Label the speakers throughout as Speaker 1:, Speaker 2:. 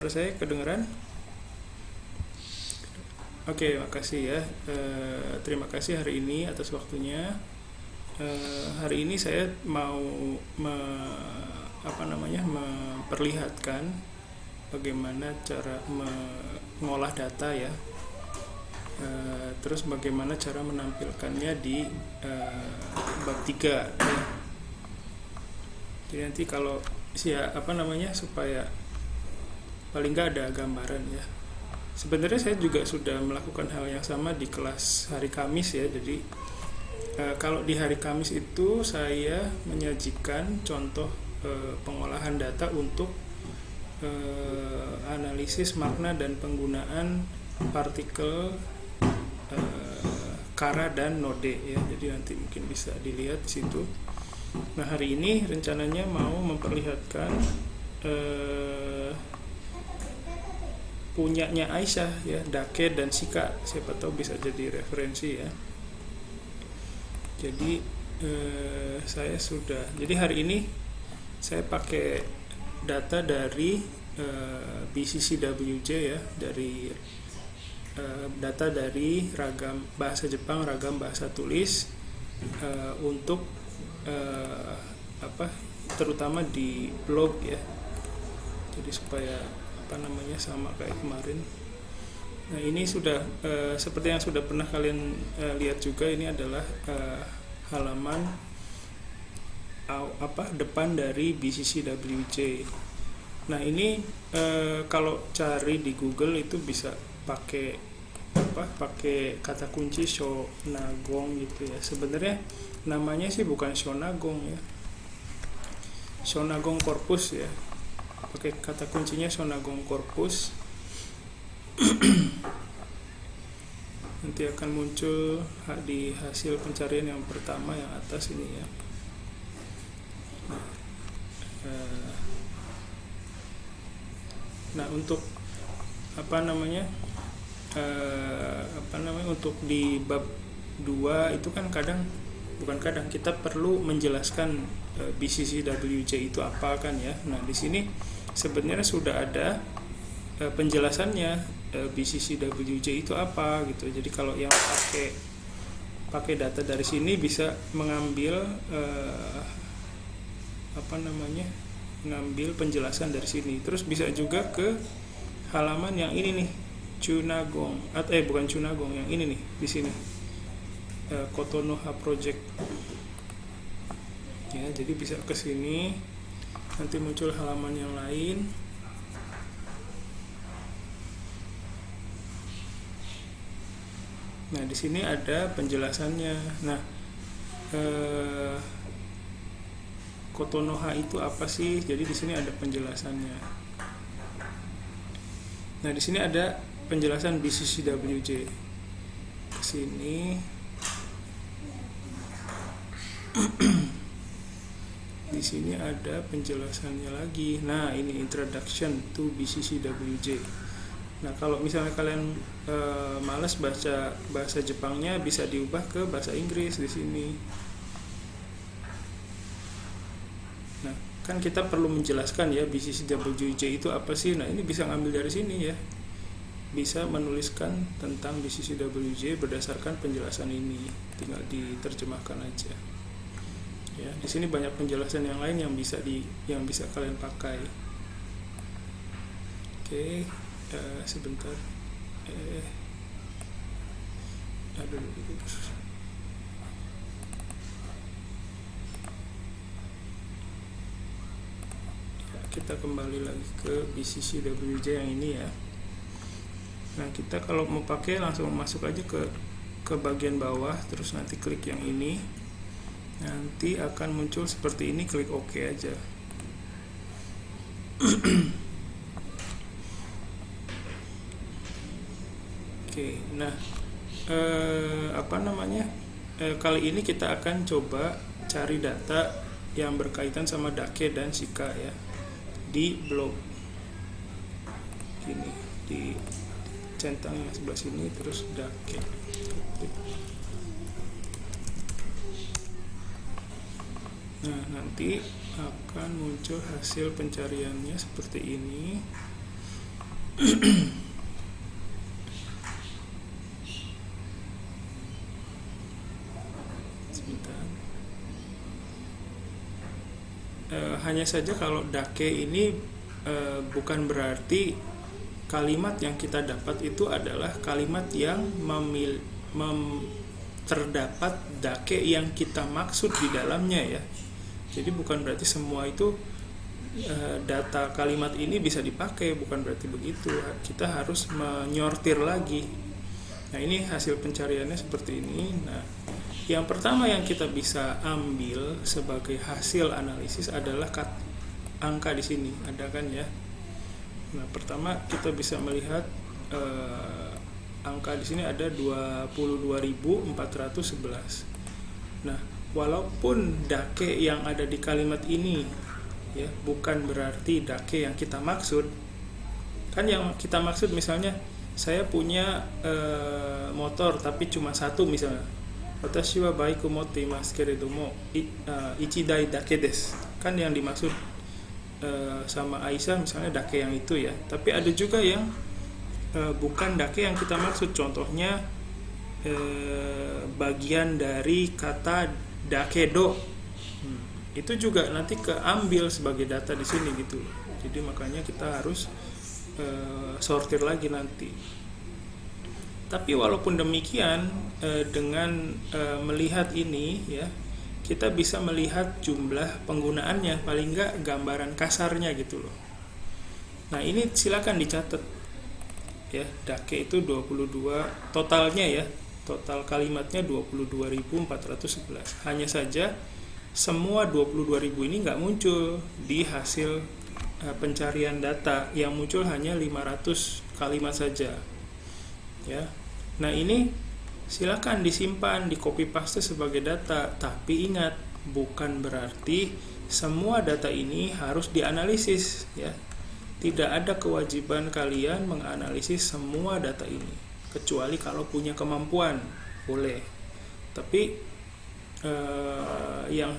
Speaker 1: Saya kedengeran? Oke, makasih ya. Terima kasih hari ini atas waktunya. Hari ini saya mau memperlihatkan bagaimana cara mengolah data ya. Terus bagaimana cara menampilkannya di bab 3 ya. Jadi nanti kalau supaya paling nggak ada gambaran ya. Sebenarnya saya juga sudah melakukan hal yang sama di kelas hari Kamis ya. Jadi kalau di hari Kamis itu saya menyajikan contoh pengolahan data untuk analisis makna dan penggunaan partikel kara dan node ya. Jadi nanti mungkin bisa dilihat di situ. Nah, hari ini rencananya mau memperlihatkan punyanya Aisyah ya, Dake dan Sika, siapa tahu bisa jadi referensi ya. Jadi jadi hari ini saya pakai data dari BCCWJ ya, dari data dari ragam bahasa Jepang, ragam bahasa tulis untuk terutama di blog ya. Jadi supaya sama kayak kemarin. Nah, ini sudah seperti yang sudah pernah kalian lihat juga, ini adalah halaman depan dari BCCWJ. Nah, ini kalau cari di Google itu bisa pakai kata kunci Shonagong gitu ya. Sebenarnya namanya sih bukan Shonagong ya, Shonagong corpus ya. Pakai kata kuncinya Shonagong corpus. Nanti akan muncul di hasil pencarian yang pertama yang atas ini ya. Nah, untuk untuk di bab 2 itu kan kita perlu menjelaskan BCCWJ itu apa kan ya. Nah, di sini sebenarnya sudah ada penjelasannya BCCWJ itu apa gitu. Jadi kalau yang pakai data dari sini bisa mengambil mengambil penjelasan dari sini. Terus bisa juga ke halaman yang ini nih, Chunagong bukan Chunagong, yang ini nih di sini, Kotonoha Project ya. Jadi bisa ke sini, nanti muncul halaman yang lain. Nah, di sini ada penjelasannya. Nah, Kotonoha itu apa sih? Jadi di sini ada penjelasannya. Nah, di sini ada penjelasan BCCWJ. Ke sini. Di sini ada penjelasannya lagi. Nah, ini Introduction to BCCWJ. Nah, kalau misalnya kalian malas baca bahasa Jepangnya, bisa diubah ke bahasa Inggris di sini. Nah, kan kita perlu menjelaskan ya BCCWJ itu apa sih. Nah, ini bisa ngambil dari sini ya. Bisa menuliskan tentang BCCWJ berdasarkan penjelasan ini. Tinggal diterjemahkan aja. Ya, di sini banyak penjelasan yang lain yang bisa kalian pakai. Oke, sebentar. Kita kembali lagi ke BCCWJ yang ini ya. Nah, kita kalau mau pakai langsung masuk aja ke bagian bawah, terus nanti klik yang ini. Nanti akan muncul seperti ini, klik OK aja. Oke, nah kali ini kita akan coba cari data yang berkaitan sama Dake dan Sika ya, di blog gini, di centang yang sebelah sini, terus Dake. Nah, nanti akan muncul hasil pencariannya seperti ini. Sebentar. Hanya saja kalau dake ini bukan berarti kalimat yang kita dapat itu adalah kalimat yang terdapat dake yang kita maksud di dalamnya ya. Jadi bukan berarti semua itu data kalimat ini bisa dipakai, bukan berarti begitu. Kita harus menyortir lagi. Nah, ini hasil pencariannya seperti ini. Nah, yang pertama yang kita bisa ambil sebagai hasil analisis adalah angka di sini, ada kan ya. Nah, pertama kita bisa melihat angka di sini ada 22.411. Nah, walaupun dake yang ada di kalimat ini ya bukan berarti dake yang kita maksud. Kan yang kita maksud misalnya saya punya motor tapi cuma satu misalnya. Watashi wa baiku motte imasu keredomo ichidai dake desu. Kan yang dimaksud sama Aisyah misalnya dake yang itu ya. Tapi ada juga yang bukan dake yang kita maksud. Contohnya bagian dari kata dakedo. Itu juga nanti keambil sebagai data di sini gitu. Jadi makanya kita harus sortir lagi nanti. Tapi walaupun demikian, dengan melihat ini ya, kita bisa melihat jumlah penggunaannya, paling enggak gambaran kasarnya gitu loh. Nah, ini silakan dicatat ya, dake itu 22 totalnya ya. Total kalimatnya 22.411. Hanya saja semua 22.000 ini enggak muncul di hasil pencarian data, yang muncul hanya 500 kalimat saja. Ya. Nah, ini silakan disimpan, di copy paste sebagai data, tapi ingat bukan berarti semua data ini harus dianalisis ya. Tidak ada kewajiban kalian menganalisis semua data ini, kecuali kalau punya kemampuan, boleh. Tapi yang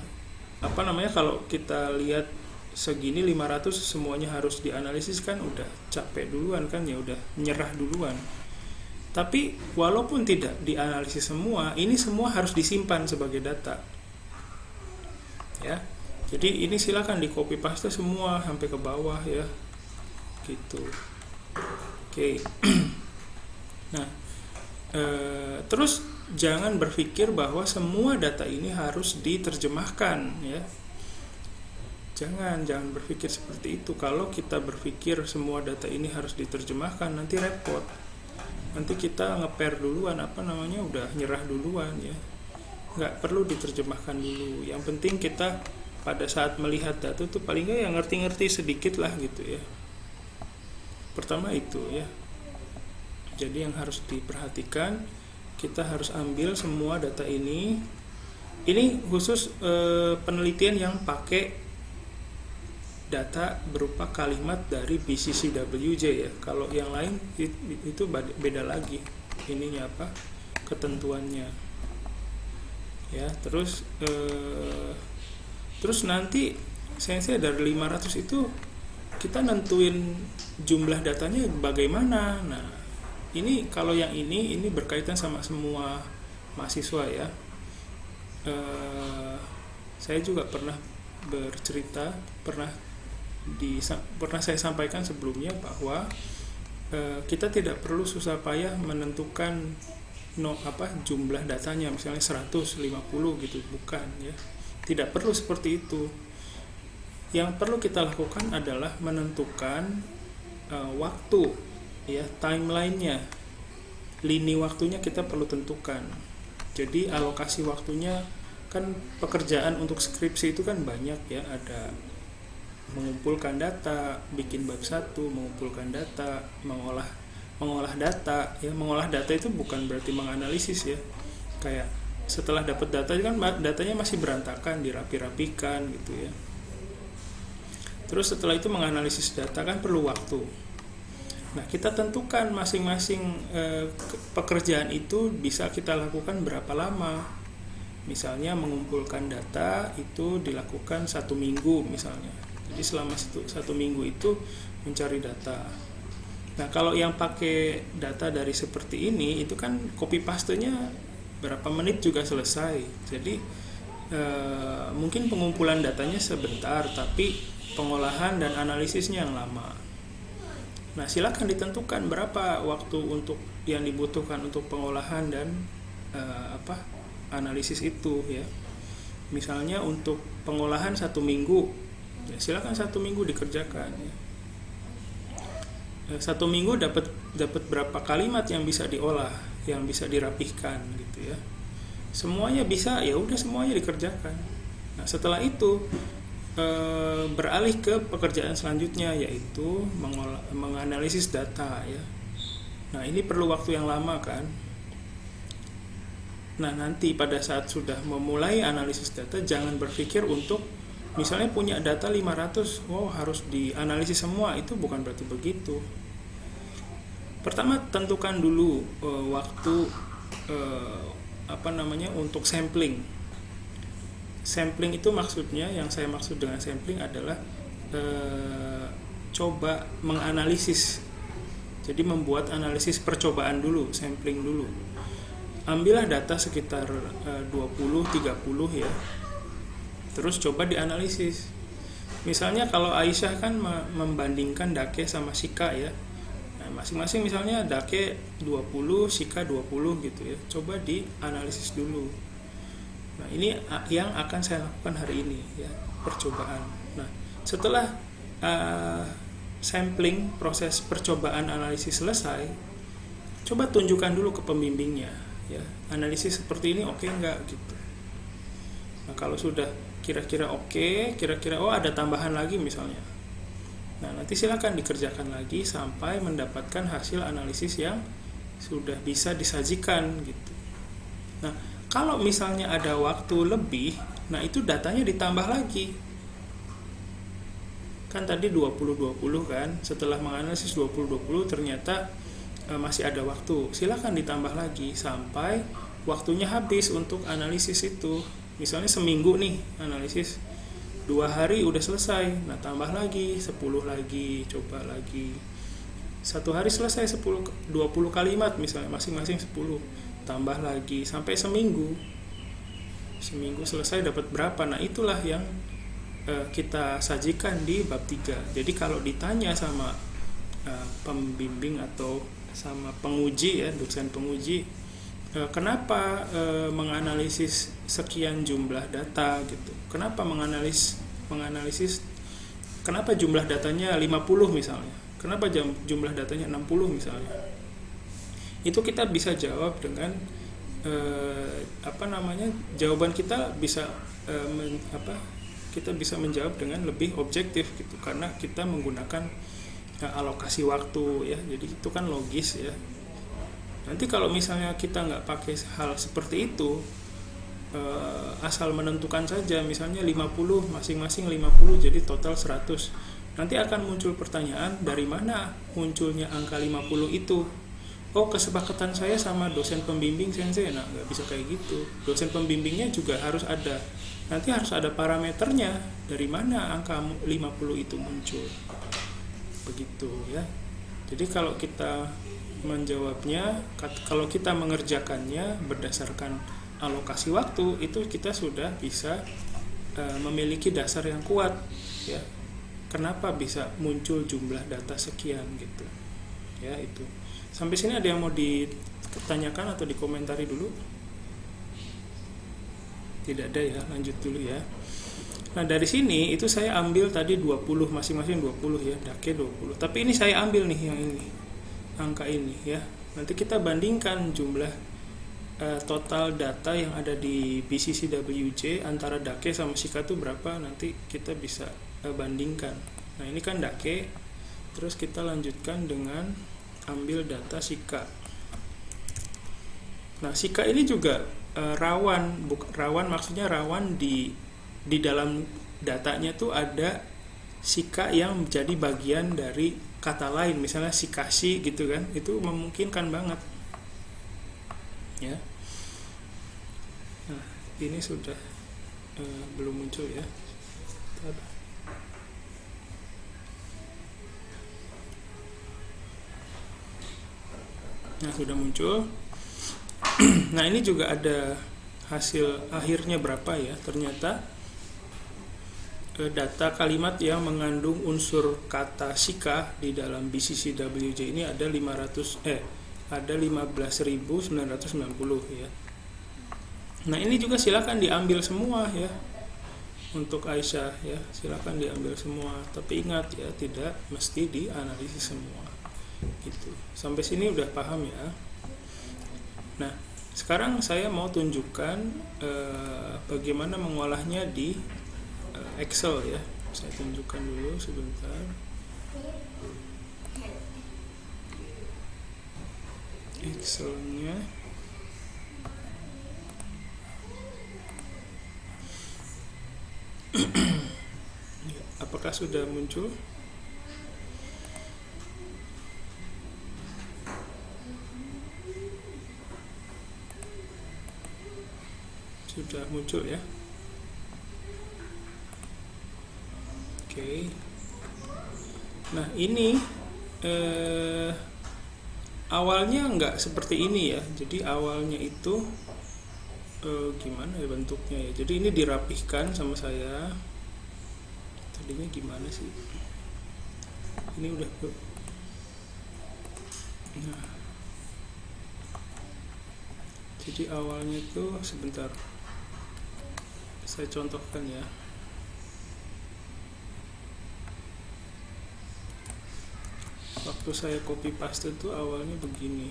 Speaker 1: kalau kita lihat segini 500 semuanya harus dianalisis kan udah capek duluan kan ya, udah nyerah duluan. Tapi walaupun tidak dianalisis semua, ini semua harus disimpan sebagai data. Ya. Jadi ini silakan di copy paste semua sampai ke bawah ya. Gitu. Oke. Nah, terus jangan berpikir bahwa semua data ini harus diterjemahkan ya. Jangan berpikir seperti itu. Kalau kita berpikir semua data ini harus diterjemahkan, nanti repot. Nanti kita nge-pair duluan, udah nyerah duluan ya. Nggak perlu diterjemahkan dulu. Yang penting kita pada saat melihat data itu paling nggak yang ngerti-ngerti sedikit lah gitu ya. Pertama itu ya. Jadi yang harus diperhatikan, kita harus ambil semua data ini. Ini khusus penelitian yang pakai data berupa kalimat dari BCCWJ ya. Kalau yang lain itu beda lagi ininya ketentuannya ya. Terus nanti sensei dari 500 itu kita nentuin jumlah datanya bagaimana. Nah, ini kalau yang ini berkaitan sama semua mahasiswa ya. Saya juga pernah bercerita, pernah saya sampaikan sebelumnya bahwa kita tidak perlu susah payah menentukan jumlah datanya, misalnya 150 gitu, bukan ya. Tidak perlu seperti itu. Yang perlu kita lakukan adalah menentukan waktu ya, timelinenya, lini waktunya kita perlu tentukan. Jadi alokasi waktunya kan, pekerjaan untuk skripsi itu kan banyak ya, ada mengumpulkan data, bikin bab 1, mengumpulkan data, mengolah data ya. Mengolah data itu bukan berarti menganalisis ya. Kayak setelah dapat data kan datanya masih berantakan, dirapi-rapikan gitu ya. Terus setelah itu menganalisis data kan perlu waktu. Nah, kita tentukan masing-masing pekerjaan itu bisa kita lakukan berapa lama. Misalnya mengumpulkan data itu dilakukan 1 minggu misalnya. Jadi selama 1 minggu itu mencari data. Nah, kalau yang pakai data dari seperti ini, itu kan copy paste-nya berapa menit juga selesai. Jadi mungkin pengumpulan datanya sebentar, tapi pengolahan dan analisisnya yang lama. Nah, silakan ditentukan berapa waktu untuk yang dibutuhkan untuk pengolahan dan analisis itu ya. Misalnya untuk pengolahan 1 minggu, ya silakan 1 minggu dikerjakan. Ya. 1 minggu dapat berapa kalimat yang bisa diolah, yang bisa dirapihkan gitu ya. Semuanya bisa, ya udah semuanya dikerjakan. Nah, setelah itu beralih ke pekerjaan selanjutnya, yaitu menganalisis data ya. Nah, ini perlu waktu yang lama kan. Nah, nanti pada saat sudah memulai analisis data, jangan berpikir untuk misalnya punya data 500, wow harus dianalisis semua, itu bukan berarti begitu. Pertama, tentukan dulu waktu untuk sampling. Sampling itu maksudnya, yang saya maksud dengan sampling adalah coba menganalisis. Jadi membuat analisis percobaan dulu, sampling dulu. Ambillah data sekitar 20-30 ya. Terus coba dianalisis. Misalnya kalau Aisyah kan membandingkan Dake sama Shika ya. Nah, masing-masing misalnya Dake 20, Shika 20 gitu ya. Coba dianalisis dulu. Nah, ini yang akan saya lakukan hari ini ya, percobaan. Nah, setelah sampling, proses percobaan analisis selesai, coba tunjukkan dulu ke pembimbingnya ya. Analisis seperti ini oke enggak gitu. Nah, kalau sudah kira-kira oke, kira-kira ada tambahan lagi misalnya. Nah, nanti silakan dikerjakan lagi sampai mendapatkan hasil analisis yang sudah bisa disajikan gitu. Nah, kalau misalnya ada waktu lebih, nah itu datanya ditambah lagi. Kan tadi 20-20 kan, setelah menganalisis 20-20 ternyata masih ada waktu. Silakan ditambah lagi sampai waktunya habis untuk analisis itu. Misalnya seminggu nih analisis, 2 hari udah selesai, nah tambah lagi 10 lagi, coba lagi 1 hari selesai 20 kalimat misalnya, masing-masing 10, tambah lagi sampai seminggu selesai dapat berapa. Nah itulah yang kita sajikan di bab 3. Jadi kalau ditanya sama pembimbing atau sama penguji ya, dosen penguji, kenapa menganalisis sekian jumlah data gitu, kenapa menganalisis kenapa jumlah datanya 50 misalnya, kenapa jumlah datanya 60 misalnya, itu kita bisa jawab dengan jawaban kita bisa kita bisa menjawab dengan lebih objektif gitu, karena kita menggunakan alokasi waktu ya, jadi itu kan logis ya. Nanti kalau misalnya kita nggak pakai hal seperti itu, asal menentukan saja misalnya 50, masing-masing 50 jadi total 100, nanti akan muncul pertanyaan, dari mana munculnya angka 50 itu? Oh, kesepakatan saya sama dosen pembimbing sensei. Nah, nggak bisa kayak gitu. Dosen pembimbingnya juga harus ada. Nanti harus ada parameternya, dari mana angka 50 itu muncul. Begitu ya. Jadi kalau kita menjawabnya, kalau kita mengerjakannya berdasarkan alokasi waktu, itu kita sudah bisa memiliki dasar yang kuat ya. Kenapa bisa muncul jumlah data sekian gitu. Ya, itu. Sampai sini ada yang mau ditanyakan atau dikomentari dulu? Tidak ada ya, lanjut dulu ya. Nah, dari sini itu saya ambil tadi 20, masing-masing 20 ya, Dake 20. Tapi ini saya ambil nih yang ini, angka ini ya. Nanti kita bandingkan jumlah total data yang ada di BCCWJ antara Dake sama Shika itu berapa, nanti kita bisa bandingkan. Nah, ini kan Dake, terus kita lanjutkan dengan ambil data Shika. Nah, Shika ini juga rawan maksudnya rawan di dalam datanya tuh ada Shika yang menjadi bagian dari kata lain, misalnya Shikashi gitu kan, itu memungkinkan banget ya. Nah, ini sudah belum muncul ya. Nah, sudah muncul. Nah, ini juga ada hasil akhirnya berapa ya. Ternyata data kalimat yang mengandung unsur kata Shika di dalam BCCWJ ini ada 15.990 ya. Nah, ini juga silakan diambil semua ya. Untuk Aisyah ya, silakan diambil semua. Tapi ingat ya, tidak mesti dianalisis semua. Gitu. Sampai sini udah paham ya. Nah, sekarang saya mau tunjukkan bagaimana mengolahnya di Excel ya. Saya tunjukkan dulu sebentar. Excelnya. Apakah sudah muncul? Sudah muncul ya. Oke. Nah, ini awalnya nggak seperti ini ya. Jadi awalnya itu gimana ya bentuknya ya. Jadi ini dirapihkan sama saya. Tadinya gimana sih? Ini udah. Nah, jadi awalnya itu sebentar. Saya contohkan ya. Waktu saya copy paste itu awalnya begini.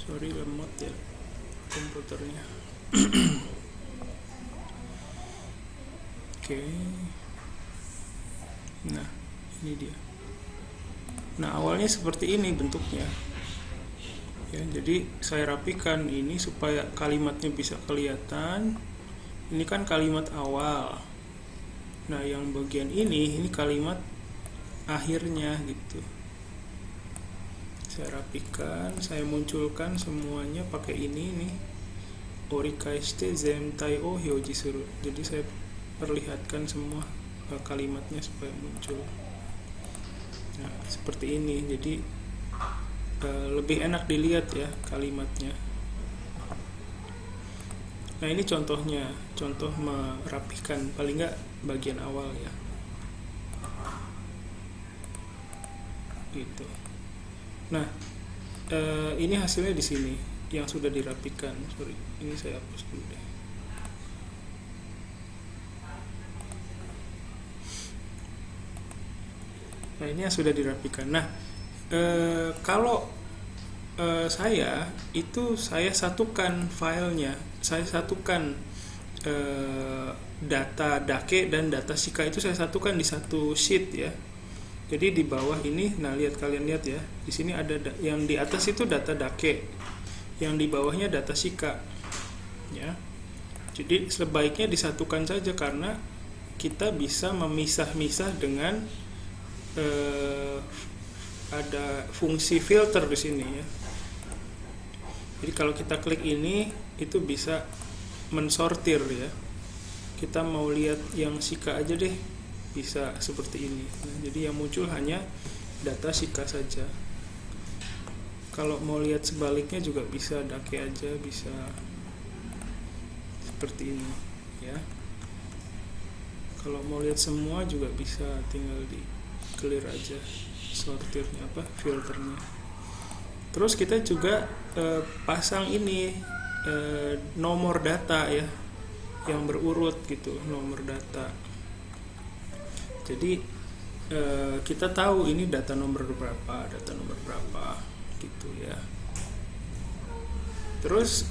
Speaker 1: Sorry, lemot ya komputernya. Oke. Nah, ini dia. Nah, awalnya seperti ini bentuknya. Ya, jadi saya rapikan ini supaya kalimatnya bisa kelihatan. Ini kan kalimat awal. Nah, yang bagian ini kalimat akhirnya gitu. Saya rapikan, saya munculkan semuanya pakai ini nih. Orikaiste zentai o hyoji suru. Jadi saya perlihatkan semua kalimatnya supaya muncul. Nah, seperti ini. Jadi lebih enak dilihat ya kalimatnya. Nah, ini contohnya, contoh merapihkan paling nggak bagian awal ya. Gitu. Nah, ini hasilnya di sini yang sudah dirapikan. Sorry, ini saya hapus dulu deh. Nah, ini yang sudah dirapikan. Nah, kalau saya satukan filenya, saya satukan data dake dan data shika itu saya satukan di satu sheet ya. Jadi di bawah ini, nah kalian lihat ya, di sini ada yang di atas itu data dake, yang di bawahnya data shika, ya. Jadi sebaiknya disatukan saja karena kita bisa memisah-misah dengan ada fungsi filter di sini ya. Jadi kalau kita klik ini, itu bisa mensortir ya. Kita mau lihat yang shika aja deh, bisa seperti ini. Nah, jadi yang muncul hanya data shika saja. Kalau mau lihat sebaliknya juga bisa, dake aja bisa seperti ini ya. Kalau mau lihat semua juga bisa, tinggal di clear aja sortirnya filternya. Terus kita juga pasang ini nomor data ya, yang berurut gitu, nomor data. Jadi kita tahu ini data nomor berapa gitu ya. Terus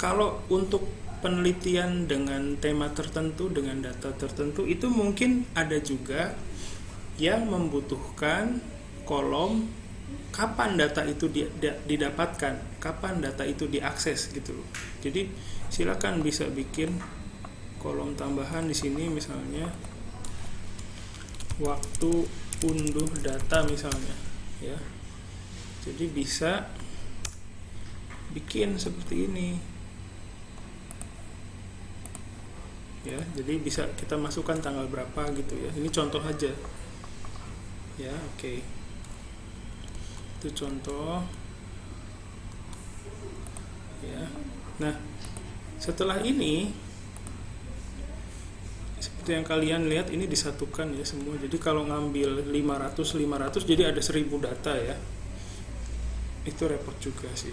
Speaker 1: kalau untuk penelitian dengan tema tertentu, dengan data tertentu, itu mungkin ada juga yang membutuhkan kolom kapan data itu didapatkan, kapan data itu diakses gitu. Jadi silakan bisa bikin kolom tambahan di sini, misalnya waktu unduh data misalnya ya. Jadi bisa bikin seperti ini ya. Jadi bisa kita masukkan tanggal berapa gitu ya. Ini contoh aja ya. Oke, itu contoh ya. Nah, setelah ini seperti yang kalian lihat, ini disatukan ya semua. Jadi kalau ngambil 500 jadi ada 1000 data ya. Itu repot juga sih.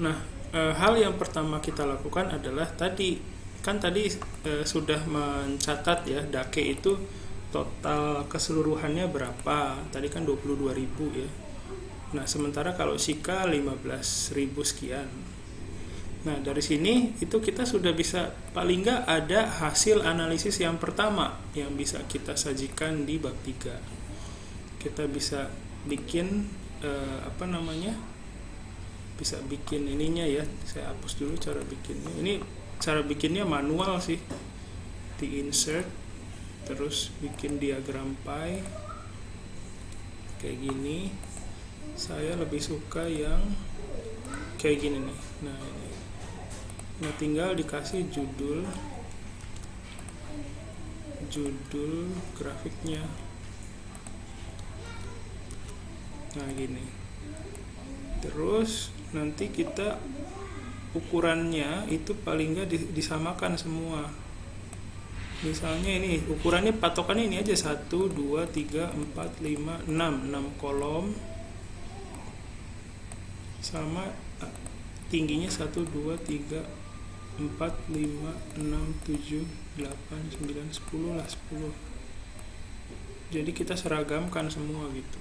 Speaker 1: Nah, hal yang pertama kita lakukan adalah tadi sudah mencatat ya, Dake itu total keseluruhannya berapa. Tadi kan 22.000 ya. Nah, sementara kalau Sika 15.000 sekian. Nah, dari sini itu kita sudah bisa, paling nggak ada hasil analisis yang pertama yang bisa kita sajikan di bab 3. Kita bisa bikin bisa bikin ininya ya. Saya hapus dulu cara bikinnya. Ini cara bikinnya manual sih. Di insert, terus bikin diagram pie kayak gini. Saya lebih suka yang kayak gini nih. Nah, ini. Nah, tinggal dikasih judul grafiknya. Nah, gini. Terus nanti kita ukurannya itu paling nggak disamakan semua. Misalnya ini ukurannya, patokannya ini aja, 1, 2, 3, 4, 5, 6 kolom sama tingginya 1, 2, 3, 4, 5, 6, 7, 8, 9, 10 lah, 10. Jadi kita seragamkan semua gitu.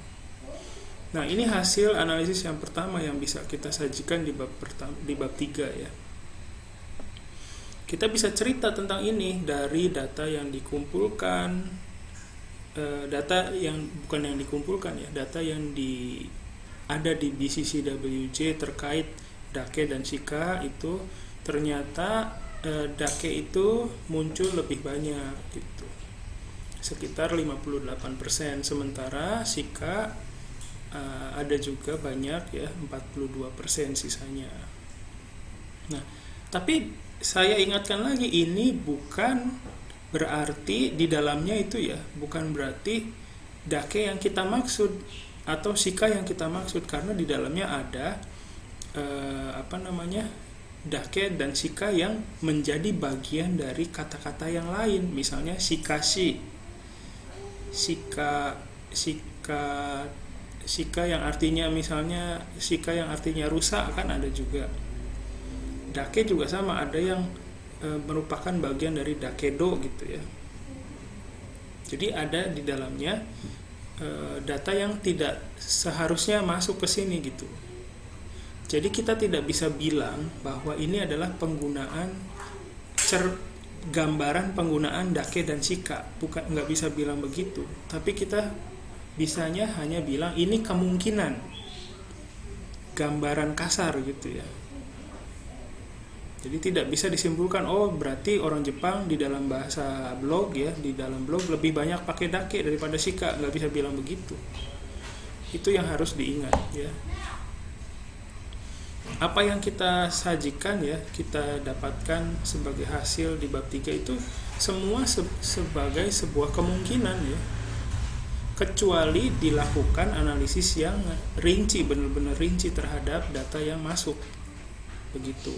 Speaker 1: Nah, ini hasil analisis yang pertama yang bisa kita sajikan di bab 3 ya. Kita bisa cerita tentang ini dari data yang dikumpulkan, data yang bukan yang dikumpulkan ya, data yang ada di BCCWJ terkait Dake dan Sika. Itu ternyata Dake itu muncul lebih banyak gitu, sekitar 58%, sementara Sika ada juga banyak ya, 42% sisanya. Nah, tapi saya ingatkan lagi, ini bukan berarti di dalamnya itu ya, bukan berarti Dake yang kita maksud atau Sika yang kita maksud, karena di dalamnya ada Dake dan Sika yang menjadi bagian dari kata-kata yang lain. Misalnya Sikashi, Sika yang artinya, misalnya Sika yang artinya rusak kan ada juga. Dake juga sama, ada yang merupakan bagian dari Dakedo gitu ya. Jadi ada di dalamnya data yang tidak seharusnya masuk ke sini gitu. Jadi kita tidak bisa bilang bahwa ini adalah penggunaan gambaran penggunaan Dake dan Sika, nggak bisa bilang begitu. Tapi kita bisanya hanya bilang ini kemungkinan, gambaran kasar gitu ya. Jadi tidak bisa disimpulkan, oh berarti orang Jepang di dalam bahasa blog ya, di dalam blog lebih banyak pakai Dake daripada Sika. Nggak bisa bilang begitu. Itu yang harus diingat ya. Apa yang kita sajikan ya, kita dapatkan sebagai hasil di bab 3 itu semua sebagai sebuah kemungkinan ya, kecuali dilakukan analisis yang rinci, benar-benar rinci terhadap data yang masuk begitu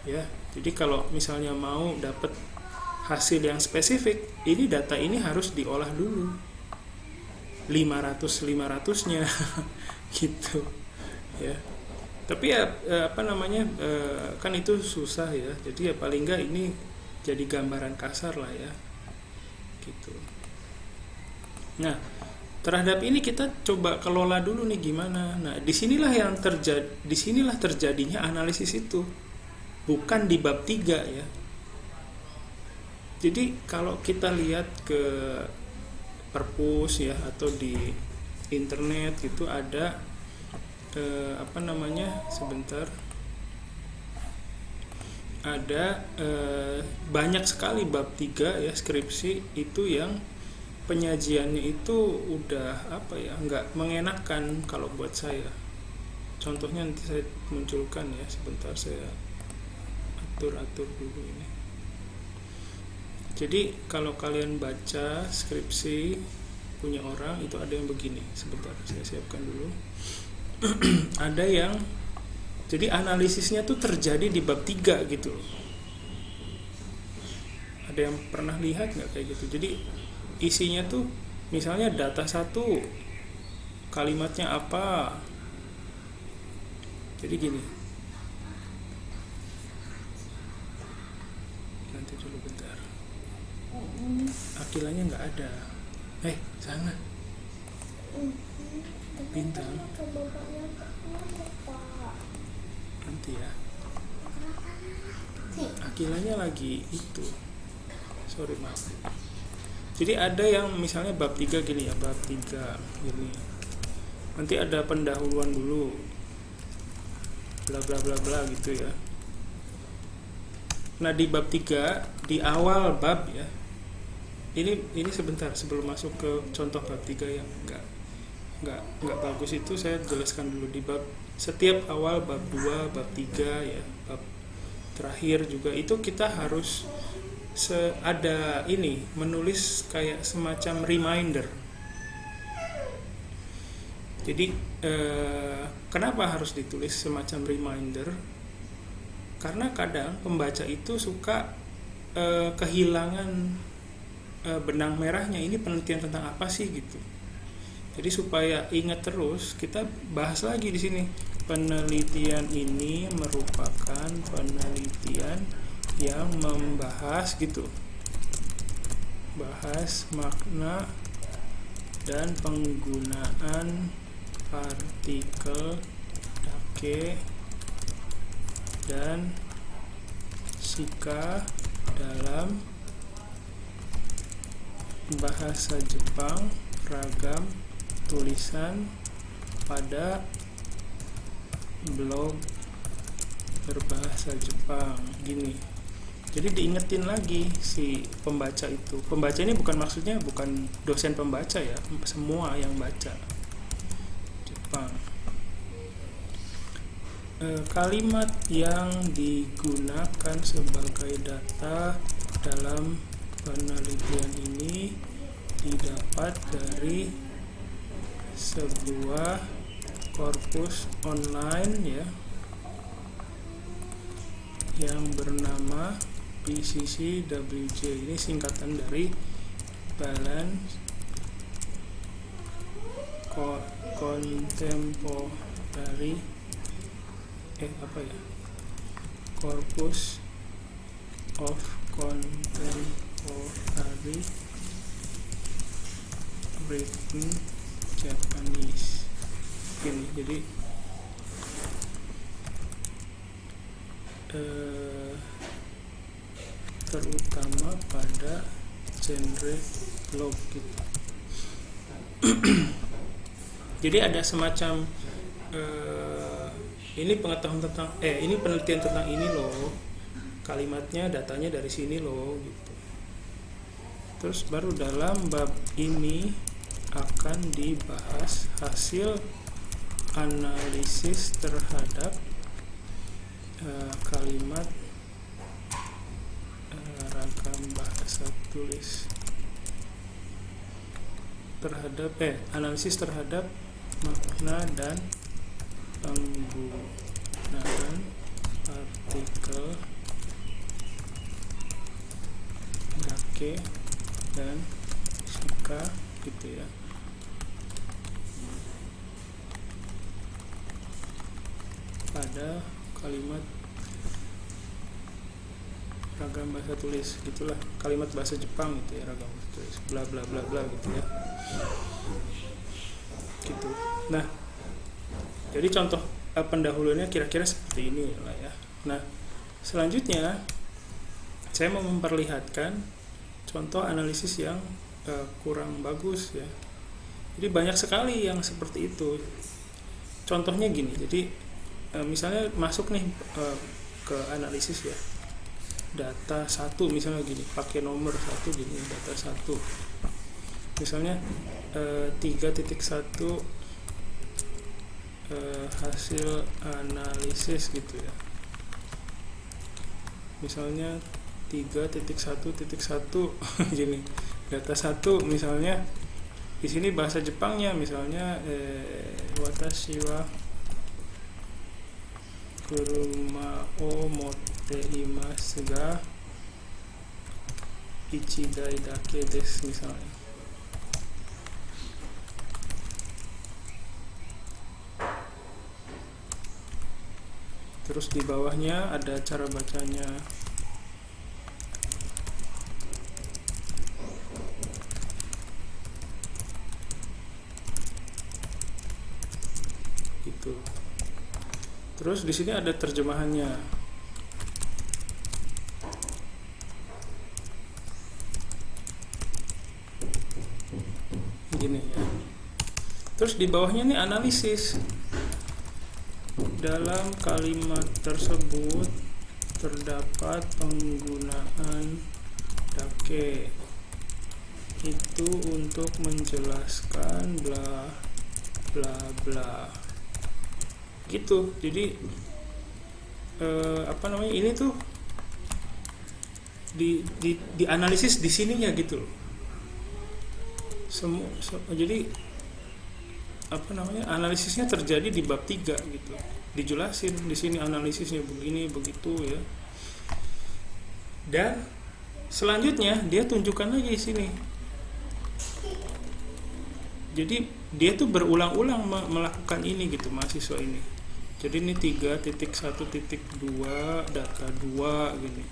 Speaker 1: ya. Jadi kalau misalnya mau dapat hasil yang spesifik, ini data ini harus diolah dulu 500-nya gitu ya. Tapi ya kan itu susah ya. Jadi ya paling enggak ini jadi gambaran kasar lah ya gitu. Nah, terhadap ini kita coba kelola dulu nih gimana. Nah, disinilah terjadinya analisis itu, bukan di bab 3 ya. Jadi kalau kita lihat ke perpus ya, atau di internet gitu ada ada banyak sekali bab 3 ya, skripsi itu yang penyajiannya itu udah nggak mengenakan kalau buat saya. contohnya nanti saya munculkan ya, sebentar saya atur dulu ini. Jadi kalau kalian baca skripsi punya orang itu ada yang begini, sebentar saya siapkan dulu. Ada yang jadi analisisnya tuh terjadi di bab 3 gitu. Ada yang pernah lihat nggak kayak gitu? Jadi isinya tuh misalnya data 1 kalimatnya apa. Jadi gini. Nanti dulu bentar. Akilanya nggak ada. Sana. Bintang. Nanti ya. Akilanya lagi itu. Sorry maaf. Jadi ada yang misalnya bab 3 gini ya, bab 3 gini. Nanti ada pendahuluan dulu. Bla bla bla bla gitu ya. Nah, di bab 3 di awal bab ya. Ini sebentar sebelum masuk ke contoh bab 3 yang enggak bagus itu saya jelaskan dulu di bab setiap awal bab 2, bab 3 ya, bab terakhir juga itu kita harus ada ini menulis kayak semacam reminder. Jadi kenapa harus ditulis semacam reminder? Karena kadang pembaca itu suka kehilangan benang merahnya, ini penelitian tentang apa sih gitu. Jadi supaya ingat terus, kita bahas lagi di sini. Penelitian ini merupakan penelitian yang membahas gitu. Bahas makna dan penggunaan partikel dake dan shika dalam bahasa Jepang, ragam tulisan pada blog berbahasa Jepang gini. Jadi diingetin lagi si pembaca itu. Pembaca ini maksudnya bukan dosen pembaca ya, semua yang baca Jepang. Kalimat yang digunakan sebagai data dalam penelitian ini didapat dari sebuah korpus online ya yang bernama BCCWJ. Ini singkatan dari Balance Contemporary Corpus of Contemporary Written Japanese. Gini, jadi terutama pada genre blog gitu. Jadi ada semacam ini pengetahuan tentang ini penelitian tentang ini loh, kalimatnya datanya dari sini loh gitu. Terus baru dalam bab ini akan dibahas hasil analisis terhadap kalimat ragam bahasa tulis terhadap analisis terhadap makna dan penggunaan partikel dake dan shika gitu ya. Pada kalimat ragam bahasa tulis gitulah, kalimat bahasa Jepang gitu ya, ragam bahasa tulis bla bla bla bla gitu ya. Gitu. Nah, jadi contoh pendahuluannya kira-kira seperti ini lah ya. Nah, selanjutnya saya mau memperlihatkan contoh analisis yang kurang bagus ya. Jadi banyak sekali yang seperti itu. Contohnya gini, jadi misalnya masuk nih ke analisis ya, data 1 misalnya gini, pakai nomor 1 gini, data 1 misalnya 3.1 hasil analisis gitu ya. Misalnya 3.1.1 gini, data 1 misalnya di sini bahasa Jepangnya misalnya watashi wa kuruma o motte imasu ga ichidai dake desu misalnya. Terus di bawahnya ada cara bacanya. Gitu. Terus di sini ada terjemahannya. Gini ya. Terus di bawahnya nih analisis. Dalam kalimat tersebut terdapat penggunaan dake itu untuk menjelaskan bla bla bla gitu. Jadi ini tuh di analisis di sininya gitu loh. Jadi analisisnya terjadi di bab 3 gitu. Dijelasin di sini analisisnya begini begitu ya. Dan selanjutnya dia tunjukkan lagi di sini. Jadi dia tuh berulang-ulang melakukan ini gitu mahasiswa ini. Jadi ini 3.1.2 data 2 gini.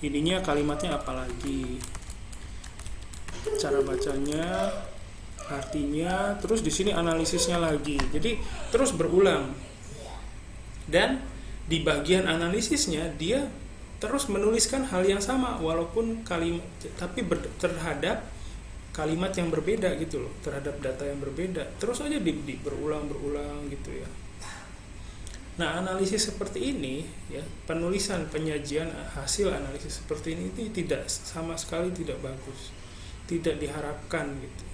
Speaker 1: Ininya kalimatnya apa lagi? Cara bacanya, artinya, terus di sini analisisnya lagi. Jadi terus berulang. Dan di bagian analisisnya dia terus menuliskan hal yang sama walaupun kalimat, tapi terhadap kalimat yang berbeda gitu loh, terhadap data yang berbeda. Terus aja berulang gitu ya. Nah, analisis seperti ini ya, penulisan penyajian hasil analisis seperti ini tidak sama sekali tidak bagus. Tidak diharapkan gitu.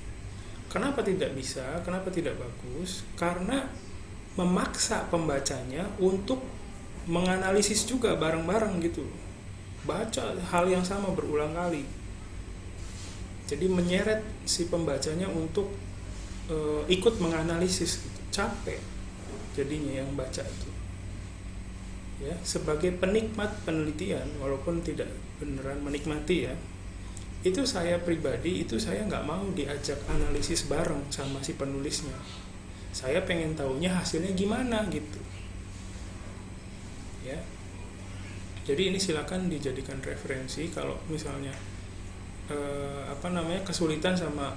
Speaker 1: Kenapa tidak bisa? Kenapa tidak bagus? Karena memaksa pembacanya untuk menganalisis juga bareng-bareng gitu. Baca hal yang sama berulang kali. Jadi menyeret si pembacanya untuk ikut menganalisis gitu. Capek jadinya yang baca itu. Ya, sebagai penikmat penelitian walaupun tidak beneran menikmati ya. Itu saya pribadi saya nggak mau diajak analisis bareng sama si penulisnya. Saya pengen taunya hasilnya gimana gitu ya. Jadi ini silakan dijadikan referensi kalau misalnya kesulitan sama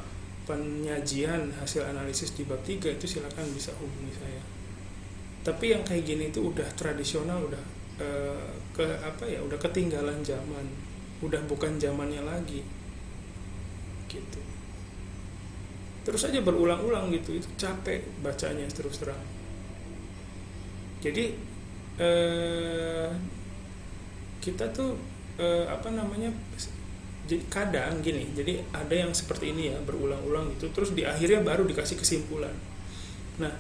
Speaker 1: penyajian hasil analisis di bab 3 itu silakan bisa hubungi saya. Tapi yang kayak gini itu udah tradisional, udah udah ketinggalan zaman, udah bukan zamannya lagi gitu. Terus aja berulang-ulang gitu, itu capek bacanya terus terang. Jadi kita tuh kadang gini, jadi ada yang seperti ini ya, berulang-ulang gitu, terus di akhirnya baru dikasih kesimpulan. Nah,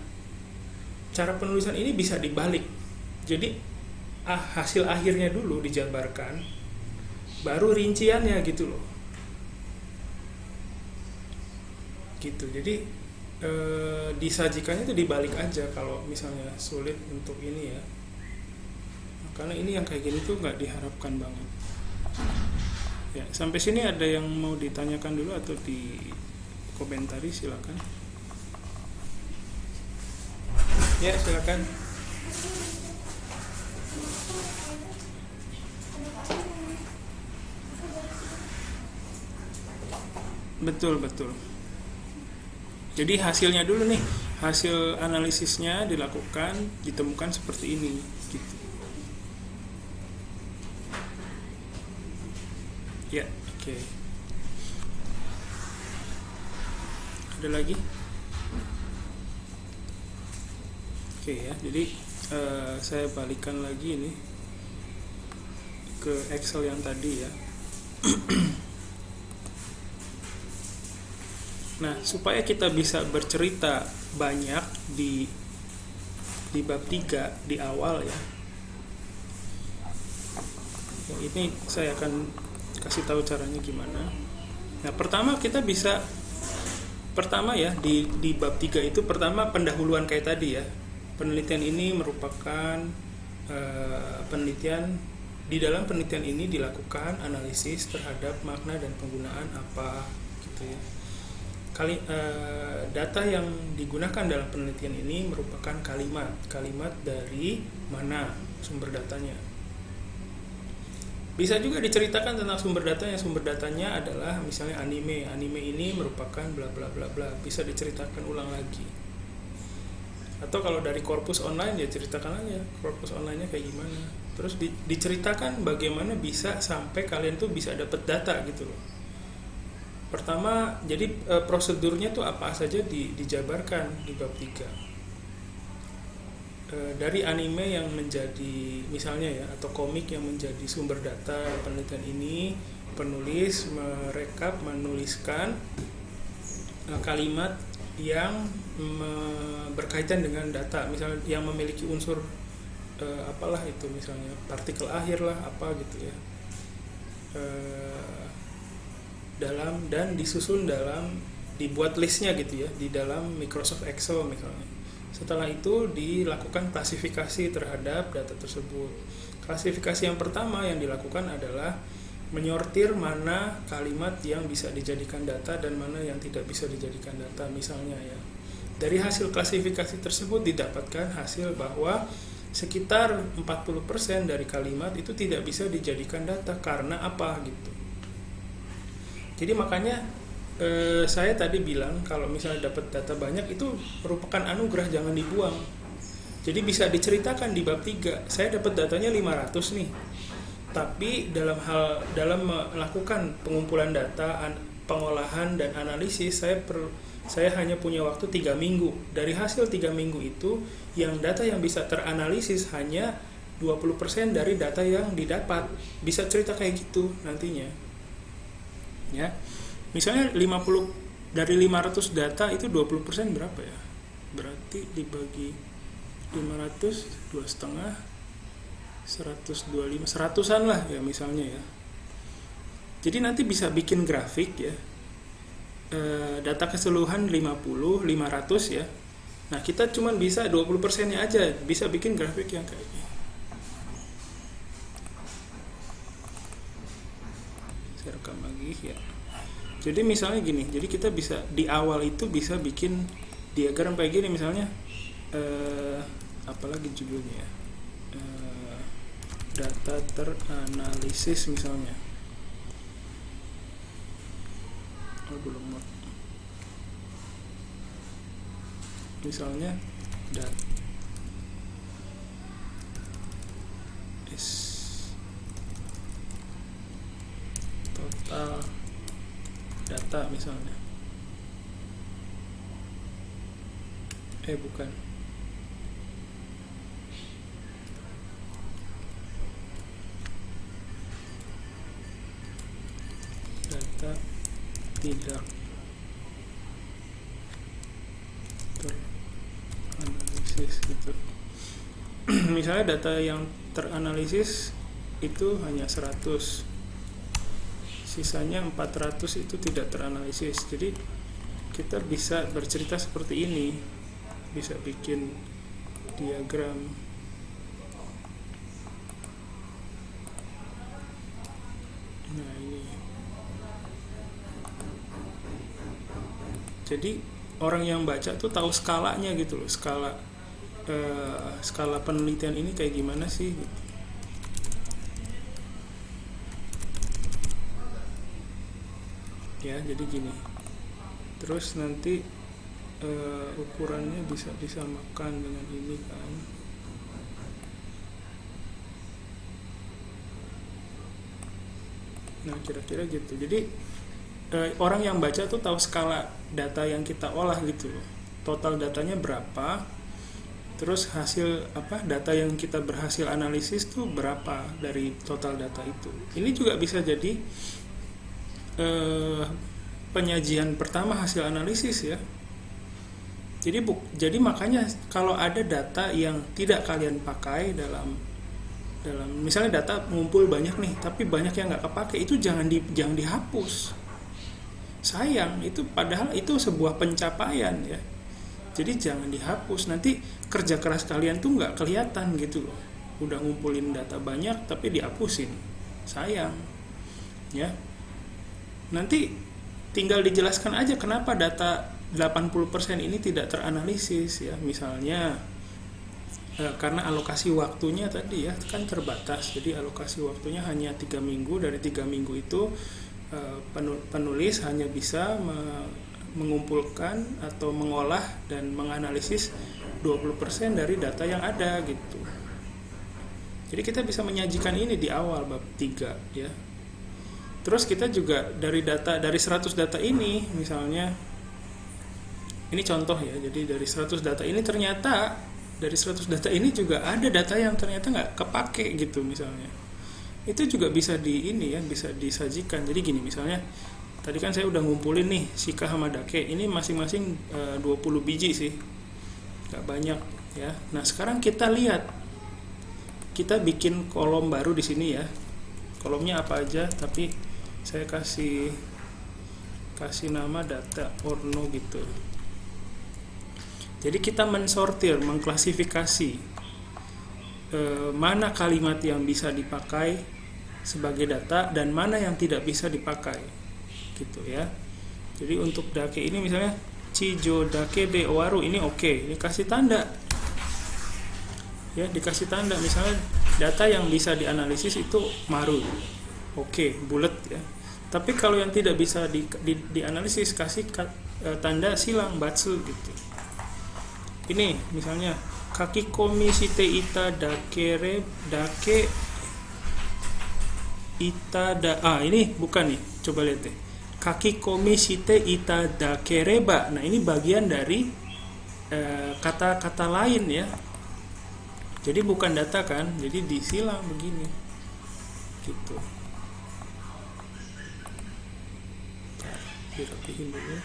Speaker 1: cara penulisan ini bisa dibalik. Jadi hasil akhirnya dulu dijabarkan, baru rinciannya gitu loh. Gitu. Jadi disajikannya itu dibalik aja kalau misalnya sulit untuk ini ya. Karena ini yang kayak gini tuh nggak diharapkan banget. Ya, sampai sini ada yang mau ditanyakan dulu atau di komentari silakan. Ya, silakan. Betul. Jadi hasilnya dulu nih, hasil analisisnya dilakukan, ditemukan seperti ini gitu. Ya, oke. Ada lagi? Oke ya, jadi saya balikan lagi ini ke Excel yang tadi ya. Nah, supaya kita bisa bercerita banyak di di bab 3 di awal ya. Ini saya akan kasih tahu caranya gimana. Nah, pertama ya di bab 3 itu pertama pendahuluan kayak tadi ya. Penelitian ini merupakan penelitian. Di dalam penelitian ini dilakukan analisis terhadap makna dan penggunaan apa gitu ya. Data yang digunakan dalam penelitian ini merupakan kalimat dari mana sumber datanya. Bisa juga diceritakan tentang sumber datanya. Sumber datanya adalah misalnya anime ini merupakan bla bla bla bla, bisa diceritakan ulang lagi. Atau kalau dari korpus online ya ceritakan aja korpus online-nya kayak gimana. Terus diceritakan bagaimana bisa sampai kalian tuh bisa dapat data gitu loh. Pertama, jadi prosedurnya tuh apa saja dijabarkan di bab 3. Dari anime yang menjadi misalnya ya, atau komik yang menjadi sumber data penelitian ini, penulis menuliskan kalimat yang berkaitan dengan data, misalnya yang memiliki unsur apalah itu, misalnya partikel akhir lah apa gitu ya, dan disusun dibuat listnya gitu ya di dalam Microsoft Excel misalnya. Setelah itu dilakukan klasifikasi terhadap data tersebut. Klasifikasi yang pertama yang dilakukan adalah menyortir mana kalimat yang bisa dijadikan data dan mana yang tidak bisa dijadikan data misalnya ya. Dari hasil klasifikasi tersebut didapatkan hasil bahwa sekitar 40% dari kalimat itu tidak bisa dijadikan data karena apa gitu. Jadi makanya saya tadi bilang kalau misalnya dapat data banyak itu merupakan anugerah, jangan dibuang. Jadi bisa diceritakan di bab 3, saya dapat datanya 500 nih. Tapi dalam melakukan pengumpulan data, pengolahan dan analisis saya hanya punya waktu 3 minggu. Dari hasil 3 minggu itu, yang data yang bisa teranalisis hanya 20% dari data yang didapat. Bisa cerita kayak gitu nantinya. Ya. Misalnya 50 dari 500 data itu 20% berapa ya? Berarti dibagi 500 2,5 125 100-an lah ya misalnya ya. Jadi nanti bisa bikin grafik ya. Data keseluruhan 500 ya. Nah, kita cuma bisa 20%-nya aja, bisa bikin grafik yang kayak gini. Saya rekam lagi ya. Jadi misalnya gini, jadi kita bisa di awal itu bisa bikin diagram kayak gini misalnya, apalagi judulnya ya, data teranalisis misalnya. Belum. Misalnya data total data misalnya, bukan, data tidak teranalisis gitu. Misalnya data yang teranalisis itu hanya 100, sisanya 400 itu tidak teranalisis. Jadi kita bisa bercerita seperti ini, bisa bikin diagram. Nah ini, jadi orang yang baca tuh tahu skalanya gitu loh, skala penelitian ini kayak gimana sih gitu. Ya, jadi gini. Terus nanti ukurannya bisa disamakan dengan ini kan. Nah, kira-kira gitu. Jadi orang yang baca tuh tahu skala data yang kita olah gitu loh. Total datanya berapa? Terus hasil data yang kita berhasil analisis tuh berapa dari total data itu. Ini juga bisa jadi penyajian pertama hasil analisis ya. Jadi makanya kalau ada data yang tidak kalian pakai dalam misalnya data ngumpul banyak nih, tapi banyak yang nggak kepake, itu jangan dihapus. Sayang, itu padahal itu sebuah pencapaian ya. Jadi jangan dihapus. Nanti kerja keras kalian tuh nggak kelihatan gitu loh. Udah ngumpulin data banyak tapi dihapusin. Sayang. Ya. Nanti tinggal dijelaskan aja kenapa data 80% ini tidak teranalisis ya. Misalnya karena alokasi waktunya tadi ya kan terbatas. Jadi alokasi waktunya hanya 3 minggu. Dari 3 minggu itu penulis hanya bisa mengumpulkan atau mengolah dan menganalisis 20% dari data yang ada gitu. Jadi kita bisa menyajikan ini di awal bab 3 ya. Terus kita juga dari 100 data ini, misalnya ini contoh ya. Jadi dari 100 data ini ternyata dari 100 data ini juga ada data yang ternyata nggak kepake gitu misalnya. Itu juga bisa bisa disajikan. Jadi gini misalnya tadi kan saya udah ngumpulin nih Shika sama Dake, ini masing-masing 20 biji sih, nggak banyak ya. Nah sekarang kita lihat, kita bikin kolom baru di sini ya. Kolomnya apa aja, tapi saya kasih nama data orno gitu. Jadi kita mensortir, mengklasifikasi mana kalimat yang bisa dipakai sebagai data dan mana yang tidak bisa dipakai gitu ya. Jadi untuk Dake ini misalnya Chijo Dake de Owaru ini oke, ini kasih tanda ya, dikasih tanda. Misalnya data yang bisa dianalisis itu maru, oke, bulat ya. Tapi kalau yang tidak bisa dianalisis kasih tanda silang batsu gitu. Ini misalnya kakikomi shite ita dake ita ini bukan nih, coba lihat deh. Kakikomi shite ita dakereba. Nah ini bagian dari kata-kata lain ya. Jadi bukan data kan, jadi disilang begini gitu. Dirapihin dulu.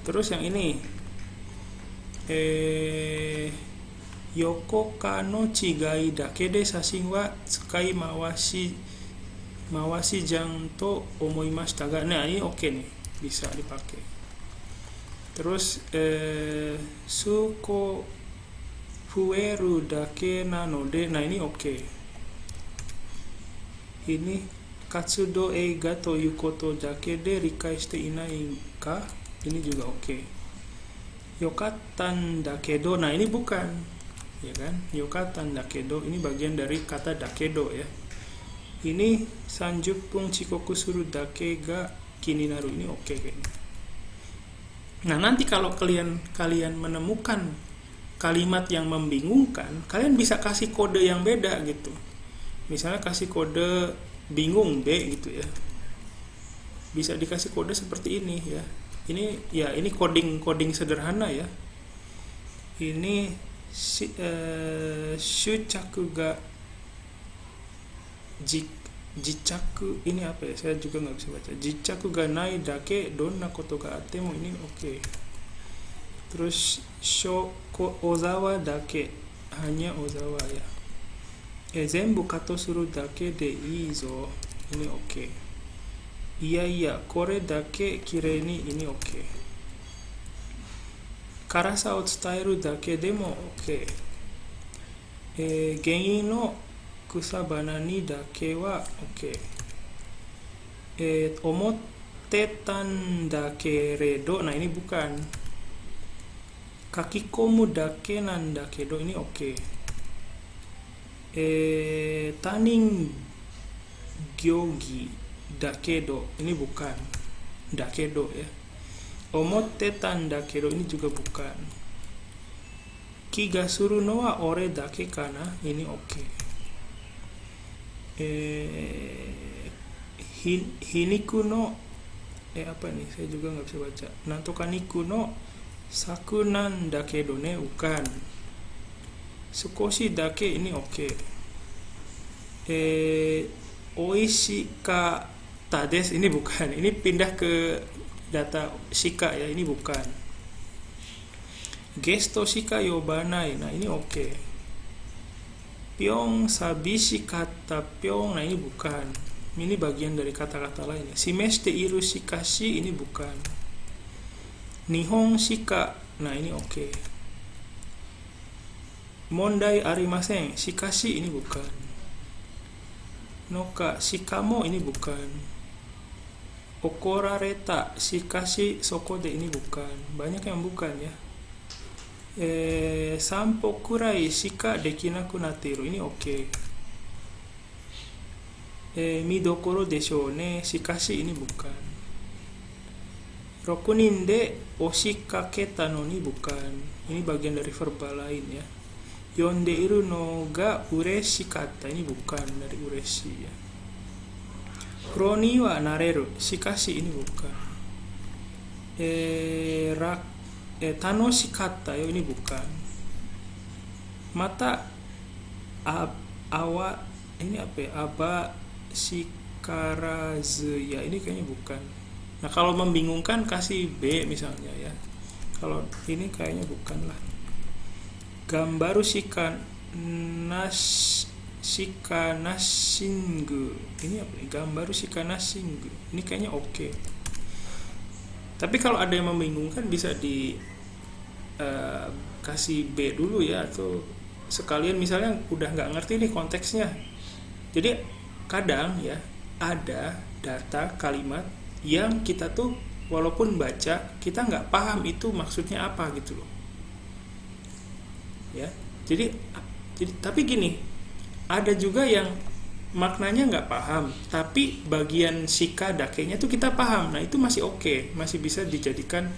Speaker 1: Terus yang ini Yoko kano chigai dake de sashin wa tsukai mawasi jang to omoimashita ga. Nah ini oke nih, bisa dipakai. Terus suko fueru dake nanode. Nah ini oke. Ini katsudo eiga to yu koto dake de rikai shite inai ka. Ini juga oke. Yokatan dakedo. Nah ini bukan, ya kan? Yokatan dakedo ini bagian dari kata dakedo ya. Ini sanjupung chikoku suru dake ga kininaru. Ini oke kayaknya. Nah nanti kalau kalian menemukan kalimat yang membingungkan, kalian bisa kasih kode yang beda gitu. Misalnya kasih kode bingung B gitu ya. Bisa dikasih kode seperti ini ya. Ini coding sederhana ya. Ini shuchaku ga jichaku, ini apa ya? Saya juga nggak bisa baca. Jichaku ga nai dake donna koto ga atte mo, ini oke. Terus shoko ozawa dake, hanya ozawa ya. Zenbu kato suru dake de iizo, ini oke. Iya, kore dake kirei ni, ini oke. Karasa o tsutaeru dake demo oke. Geni no kusabana ni dake wa oke. Omottetan dakeredo, nah ini bukan. Kakikomu dake nan dakedo, ini oke. Tanin gyogi dakedo, ini bukan. Dakedo ya. Omottetan dakedo, ini juga bukan. Kiga suru no wa ore dake kana, ini oke. Hiniku no apa nih? Saya juga nggak bisa baca. Nantokaniku no sakunan dakedo ne, bukan. Sukoshi dake, ini oke. Oishika tades, ini bukan. Ini pindah ke data shika ya, ini bukan. Gesto shika yobanai, nah ini oke. Pyong sabishi kata pyong, nah ini bukan. Ini bagian dari kata-kata lainnya. Shimeshite iru shikashi, ini bukan. Nihon shika, nah ini oke. Mondai arimasen, shikashi, ini bukan. Noka shikamo, ini bukan. Okorareta shikashi sokode, ini bukan. Banyak yang bukan ya. Sampo kurai shika dekinaku natteru, ini oke. Midokoro desho ne shikashi, ini bukan. Rokunin de oshikaketa no, ini bukan. Ini bagian dari verbal lain ya. Yondeiru no ga ureshikatta, ini bukan dari ureshi ya. Roni wa nareru shikashi, ini bukan. Tanoshikatta yo, ini bukan. Mata awa, ini apa ya? Aba shikarazu ya, ini kayaknya bukan. Nah, kalau membingungkan kasih B misalnya ya. Kalau ini kayaknya bukan lah. Gambaru shika nashingu, ini apa nih? Gambaru shika nashingu, ini kayaknya oke. Tapi kalau ada yang membingungkan bisa di kasih B dulu ya, atau sekalian misalnya udah nggak ngerti nih konteksnya. Jadi kadang ya ada data kalimat yang kita tuh walaupun baca kita nggak paham itu maksudnya apa gitu loh ya. Jadi tapi gini, ada juga yang maknanya nggak paham tapi bagian shika dakenya tuh kita paham. Nah itu masih oke, masih bisa dijadikan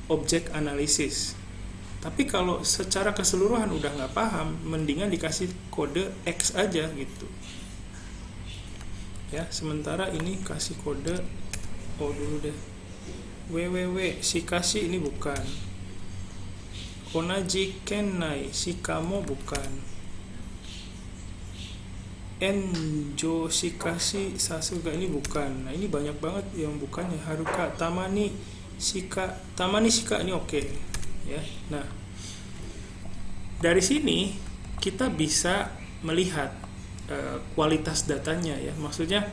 Speaker 1: objek analisis. Tapi kalau secara keseluruhan udah nggak paham, mendingan dikasih kode X aja gitu ya. Sementara ini kasih kode O dulu deh. WWW shikashi, ini bukan. Onaji kennai shikamo, bukan. Enjo shikashi sasuga, ini bukan. Nah ini banyak banget yang bukan ya. Haruka tamani shika, ini oke ya. Nah dari sini kita bisa melihat kualitas datanya ya. Maksudnya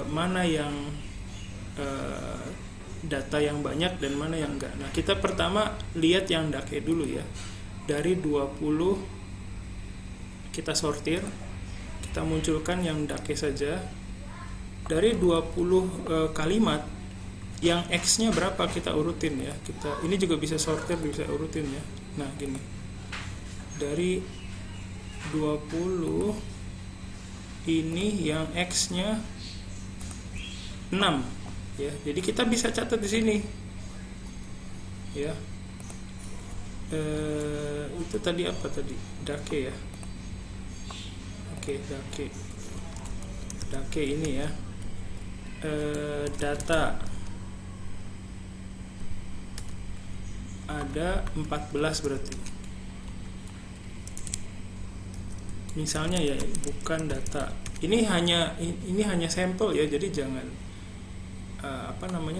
Speaker 1: mana yang data yang banyak dan mana yang enggak. Nah kita pertama lihat yang dake dulu ya. Dari 20 kita sortir, kita munculkan yang dake saja. Dari 20 kalimat, yang X-nya berapa kita urutin ya. Ini juga bisa sortir, bisa urutin ya. Nah gini, dari 20 ini yang X-nya 6 ya. Jadi kita bisa catat di sini ya. Itu tadi apa tadi? Dake ya. Oke, dake ini ya. Data ada 14 berarti. Misalnya ya, bukan data. Ini hanya sampel ya, jadi jangan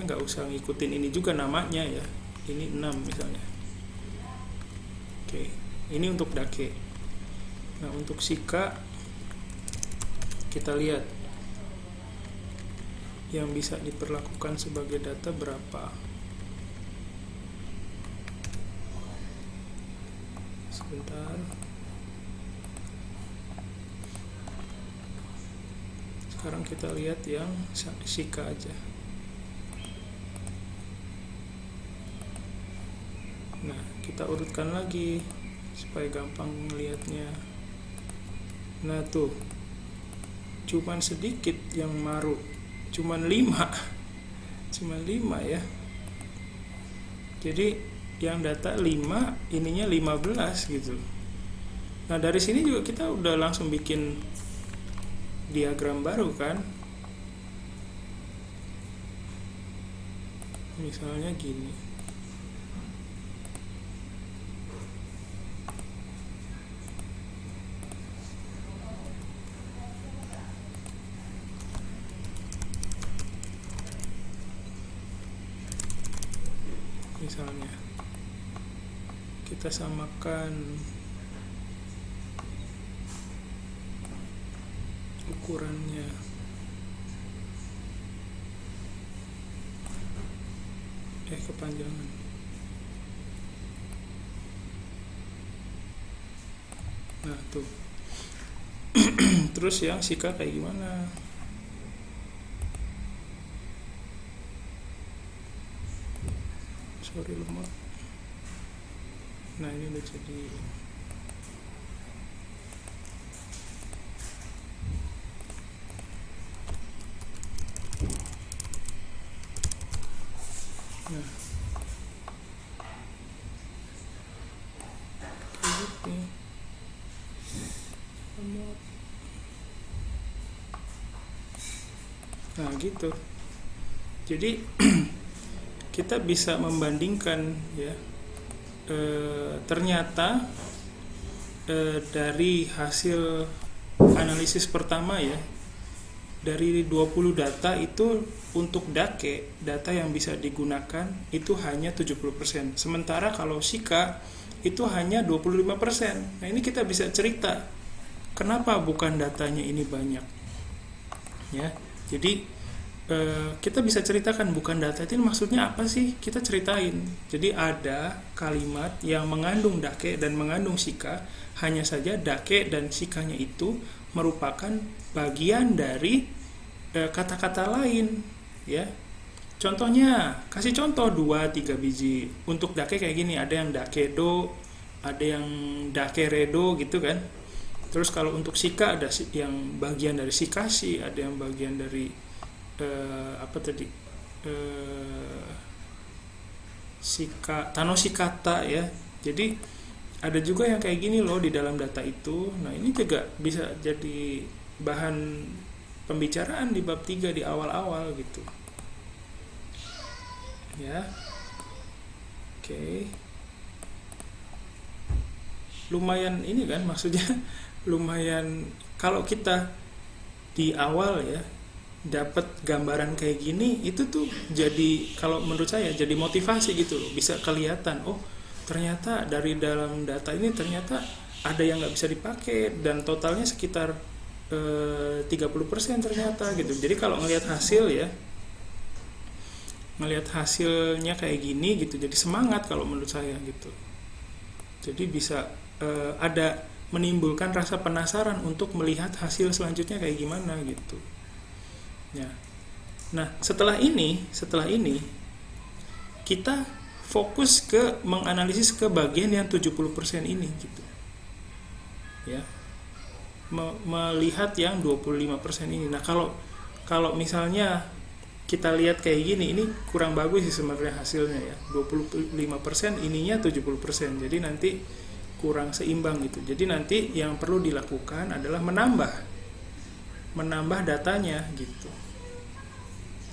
Speaker 1: nggak usah ngikutin ini juga namanya ya. Ini 6 misalnya. Oke, ini untuk dake. Nah, untuk shika kita lihat yang bisa diperlakukan sebagai data berapa. Sebentar. Sekarang kita lihat yang shika aja. Nah, kita urutkan lagi supaya gampang melihatnya. Nah tuh, cuman sedikit yang maruk, cuman 5 ya. Jadi yang data 5, ininya 15 gitu. Nah dari sini juga kita udah langsung bikin diagram baru kan. Misalnya gini. Misalnya kita samakan ukurannya. Kepanjangan. Nah tuh. Terus yang sika kayak gimana? Sorry lemah. Nah ini udah jadi. Nah nah gitu. Jadi kita bisa membandingkan ya, ternyata dari hasil analisis pertama ya, dari 20 data itu untuk DAKE, data yang bisa digunakan itu hanya 70%. Sementara kalau SIKA itu hanya 25%. Nah, ini kita bisa cerita kenapa bukan datanya ini banyak. Ya. Jadi kita bisa ceritakan bukan data itu maksudnya apa sih? Kita ceritain. Jadi ada kalimat yang mengandung DAKE dan mengandung SIKA, hanya saja DAKE dan SIKA-nya itu merupakan bagian dari kata-kata lain ya. Contohnya, kasih contoh 2-3 biji. Untuk DAKE kayak gini, ada yang DAKEDO, ada yang DAKEREDO gitu kan. Terus kalau untuk SIKA ada yang bagian dari SIKASI, ada yang bagian dari SIKA Tanoshikata ya. Jadi ada juga yang kayak gini loh di dalam data itu. Nah, ini juga bisa jadi bahan pembicaraan di bab 3 di awal-awal gitu. Ya. Oke. Lumayan ini kan maksudnya lumayan kalau kita di awal ya dapat gambaran kayak gini, itu tuh jadi kalau menurut saya jadi motivasi gitu loh, bisa kelihatan oh ternyata dari dalam data ini ternyata ada yang nggak bisa dipakai dan totalnya sekitar 30% ternyata gitu. Jadi kalau ngelihat hasil ya, ngelihat hasilnya kayak gini gitu, jadi semangat kalau menurut saya gitu. Jadi bisa ada menimbulkan rasa penasaran untuk melihat hasil selanjutnya kayak gimana gitu. Ya. Nah, setelah ini kita fokus ke menganalisis ke bagian yang 70% ini gitu. Ya. Melihat yang 25% ini. Nah, kalau misalnya kita lihat kayak gini, ini kurang bagus sih sebenarnya hasilnya ya. 25% ininya 70%. Jadi nanti kurang seimbang gitu. Jadi nanti yang perlu dilakukan adalah menambah datanya gitu.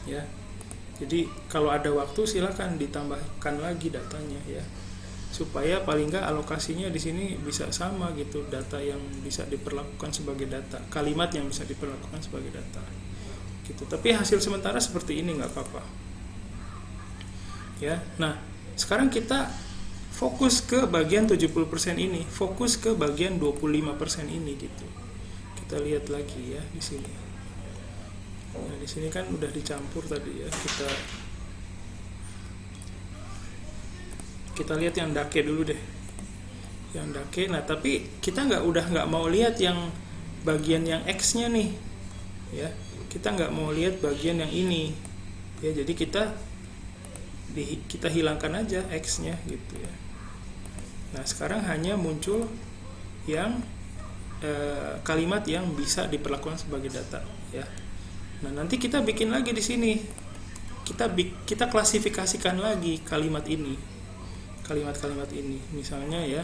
Speaker 1: Ya. Jadi kalau ada waktu silakan ditambahkan lagi datanya ya. Supaya paling enggak alokasinya di sini bisa sama gitu, data yang bisa diperlakukan sebagai data, kalimat yang bisa diperlakukan sebagai data. Gitu. Tapi hasil sementara seperti ini enggak apa-apa. Ya. Nah, sekarang kita fokus ke bagian 70% ini, fokus ke bagian 25% ini gitu. Kita lihat lagi ya di sini. Nah, di sini kan udah dicampur tadi ya. Kita lihat yang DAKE dulu deh. Yang DAKE. Nah, tapi kita nggak mau lihat yang bagian yang X-nya nih. Ya. Kita nggak mau lihat bagian yang ini. Ya, jadi kita hilangkan aja X-nya gitu ya. Nah, sekarang hanya muncul yang kalimat yang bisa diperlakukan sebagai data ya. Nah, nanti kita bikin lagi di sini. Kita klasifikasikan lagi kalimat ini. Kalimat-kalimat ini. Misalnya ya,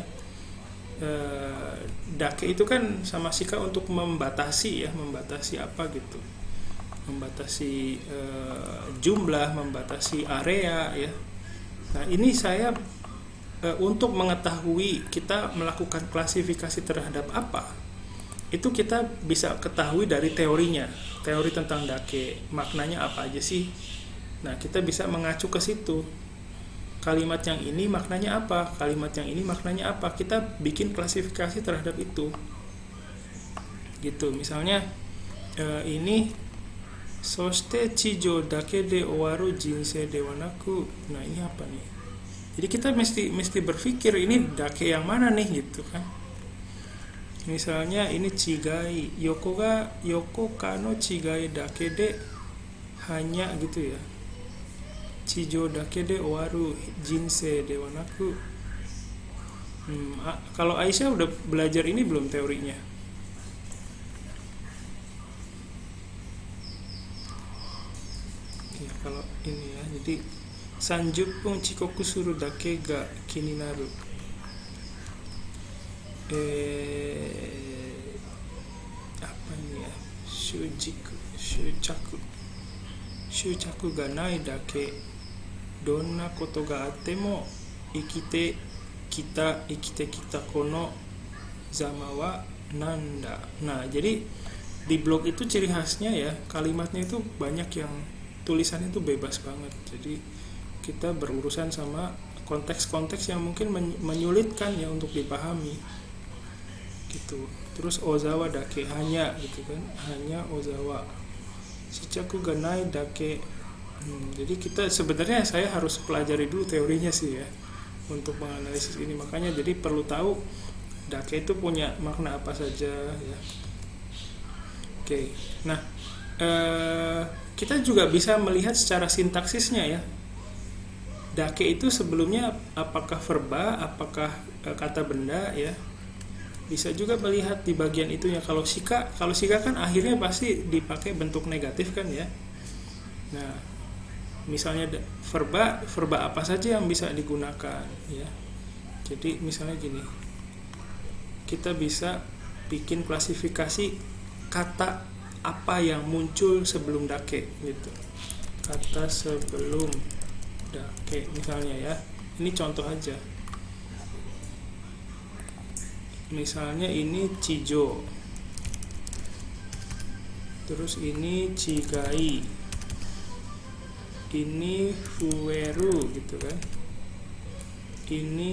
Speaker 1: DAKE itu kan sama SIKA untuk membatasi apa gitu. Membatasi jumlah, membatasi area ya. Nah, ini saya untuk mengetahui kita melakukan klasifikasi terhadap apa, itu kita bisa ketahui dari teorinya, teori tentang DAKE, maknanya apa aja sih. Nah, kita bisa mengacu ke situ kalimat yang ini maknanya apa, kalimat yang ini maknanya apa, kita bikin klasifikasi terhadap itu gitu. Misalnya ini soste chijo dake de owaru jinsei de wa naku. Nah, ini apa nih? Jadi kita mesti berpikir ini dake yang mana nih gitu kan. Misalnya ini chigai, yoko kano chigai dake de, hanya gitu ya. Chijo dake de owaru jinsei de wa naku. Kalau Aisyah udah belajar ini belum teorinya? Ya, kalau ini ya, jadi 30 分 chikoku suru dake ga kini naru. Apa ini ya? Shuchaku ga nai dake, donna koto ga atte mo ikite kita kono zama wa nanda. Nah, jadi di blog itu ciri khasnya ya, kalimatnya itu banyak yang tulisannya itu bebas banget. Jadi kita berurusan sama konteks-konteks yang mungkin menyulitkan ya untuk dipahami gitu. Terus ozawa dake, hanya gitu kan, hanya ozawa. Shichaku ga nai dake. Jadi kita sebenarnya saya harus pelajari dulu teorinya sih ya untuk menganalisis ini. Makanya jadi perlu tahu dake itu punya makna apa saja ya. Oke. Nah, kita juga bisa melihat secara sintaksisnya ya. Dake itu sebelumnya apakah verba, apakah kata benda ya. Bisa juga melihat di bagian itunya. Kalau shika kan akhirnya pasti dipakai bentuk negatif kan ya. Nah, misalnya verba apa saja yang bisa digunakan ya. Jadi misalnya gini, kita bisa bikin klasifikasi kata apa yang muncul sebelum dake gitu. Kata sebelum dake misalnya ya. Ini contoh aja. Misalnya ini chijo. Terus ini chigai. Ini fueru gitu kan. Ini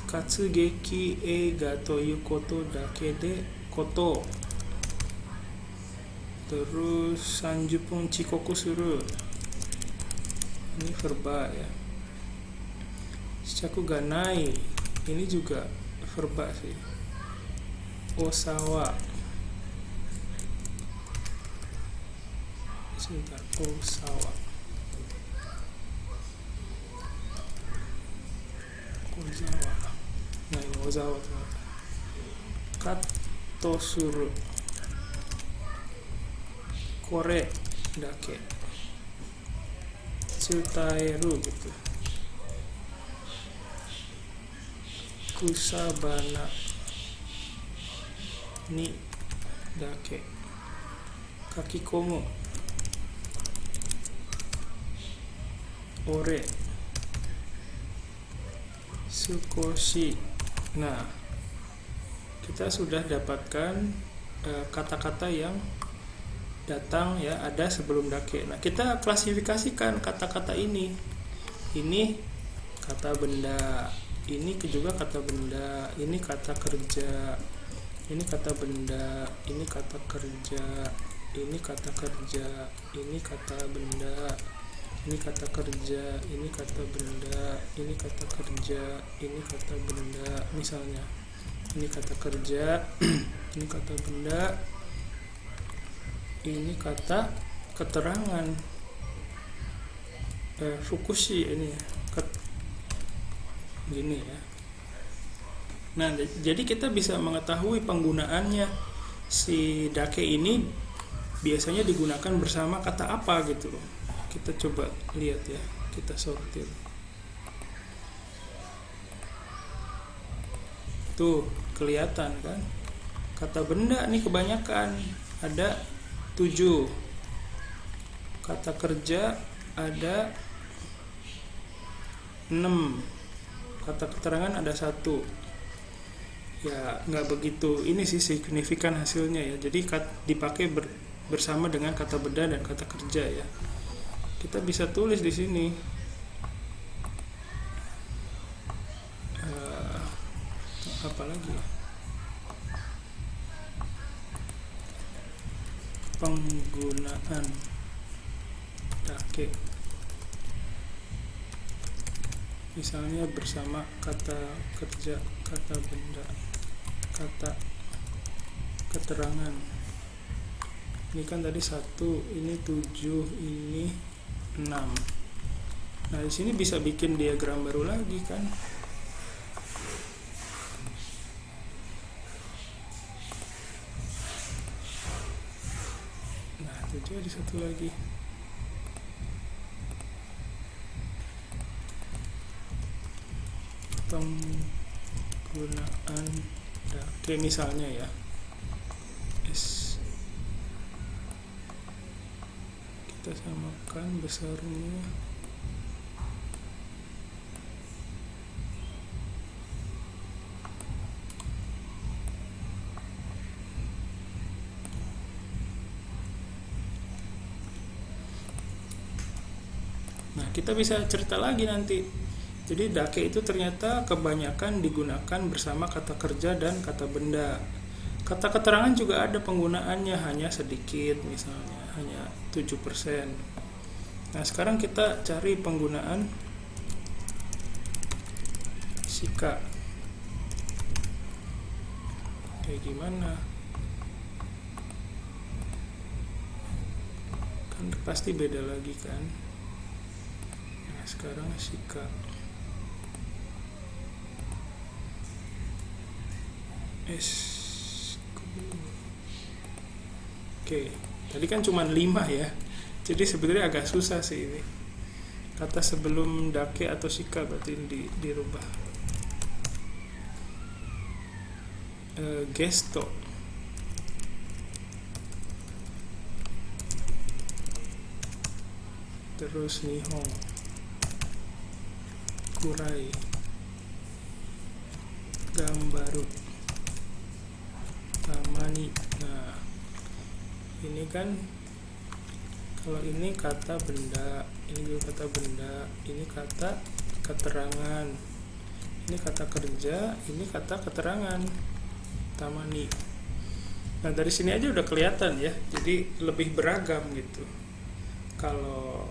Speaker 1: katsugeki eiga toいうことだけで koto. Terus 30 分 chikoku suru. Ini verba ya. Shichaku ga nai. Ini juga verba sih. Osawa. Sebentar, osawa. Nah, ini ozawa tuh. Katto suru. Kore dake. Tsutaeru gitu. Kusabana ni dake. Kakikomu. Ore sukoshi. Nah, kita sudah dapatkan kata-kata yang datang ya, ada sebelum dake. Nah, kita klasifikasikan kata-kata ini. Ini kata benda, ini juga kata benda, ini kata kerja, ini kata benda, ini kata kerja, ini kata kerja, ini kata benda, ini kata kerja, ini kata benda, ini kata kerja, ini kata benda. Misalnya ini kata kerja, ini kata benda, ini kata keterangan, fukushi ini gini ya. Nah, jadi kita bisa mengetahui penggunaannya si dake ini biasanya digunakan bersama kata apa gitu loh. Kita coba lihat ya, kita sortir. Tuh, kelihatan kan? Kata benda nih kebanyakan, ada 7. Kata kerja ada 6. Kata keterangan ada 1. Ya, nggak begitu ini sih signifikan hasilnya ya. Jadi dipakai bersama dengan kata benda dan kata kerja ya. kita bisa tulis di sini apa lagi ya? Penggunaan dake misalnya bersama kata kerja, kata benda, kata keterangan. Ini kan tadi 1, ini 7, ini 6. Nah, di sini bisa bikin diagram baru lagi kan. Nah, 7 ada 1 lagi. Penggunaan dake misalnya ya. Kita samakan besarnya. Nah, kita bisa cerita lagi nanti. Jadi dake itu ternyata kebanyakan digunakan bersama kata kerja dan kata benda. Kata keterangan juga ada penggunaannya, hanya sedikit, misalnya hanya 7%. Nah, sekarang kita cari penggunaan sika. Kayak gimana? Kan pasti beda lagi kan. Nah, sekarang sika. Oke, tadi kan cuma 5 ya. Jadi sebenarnya agak susah sih ini. Kata sebelum dake atau sika berarti dirubah. Gesto. Terus nihon. Kurai. Gambaru. Tamani. Nah, ini kan kalau ini kata benda, ini juga kata benda, ini kata keterangan, ini kata kerja, ini kata keterangan. Tamani. Nah, dari sini aja udah kelihatan ya, jadi lebih beragam gitu. Kalau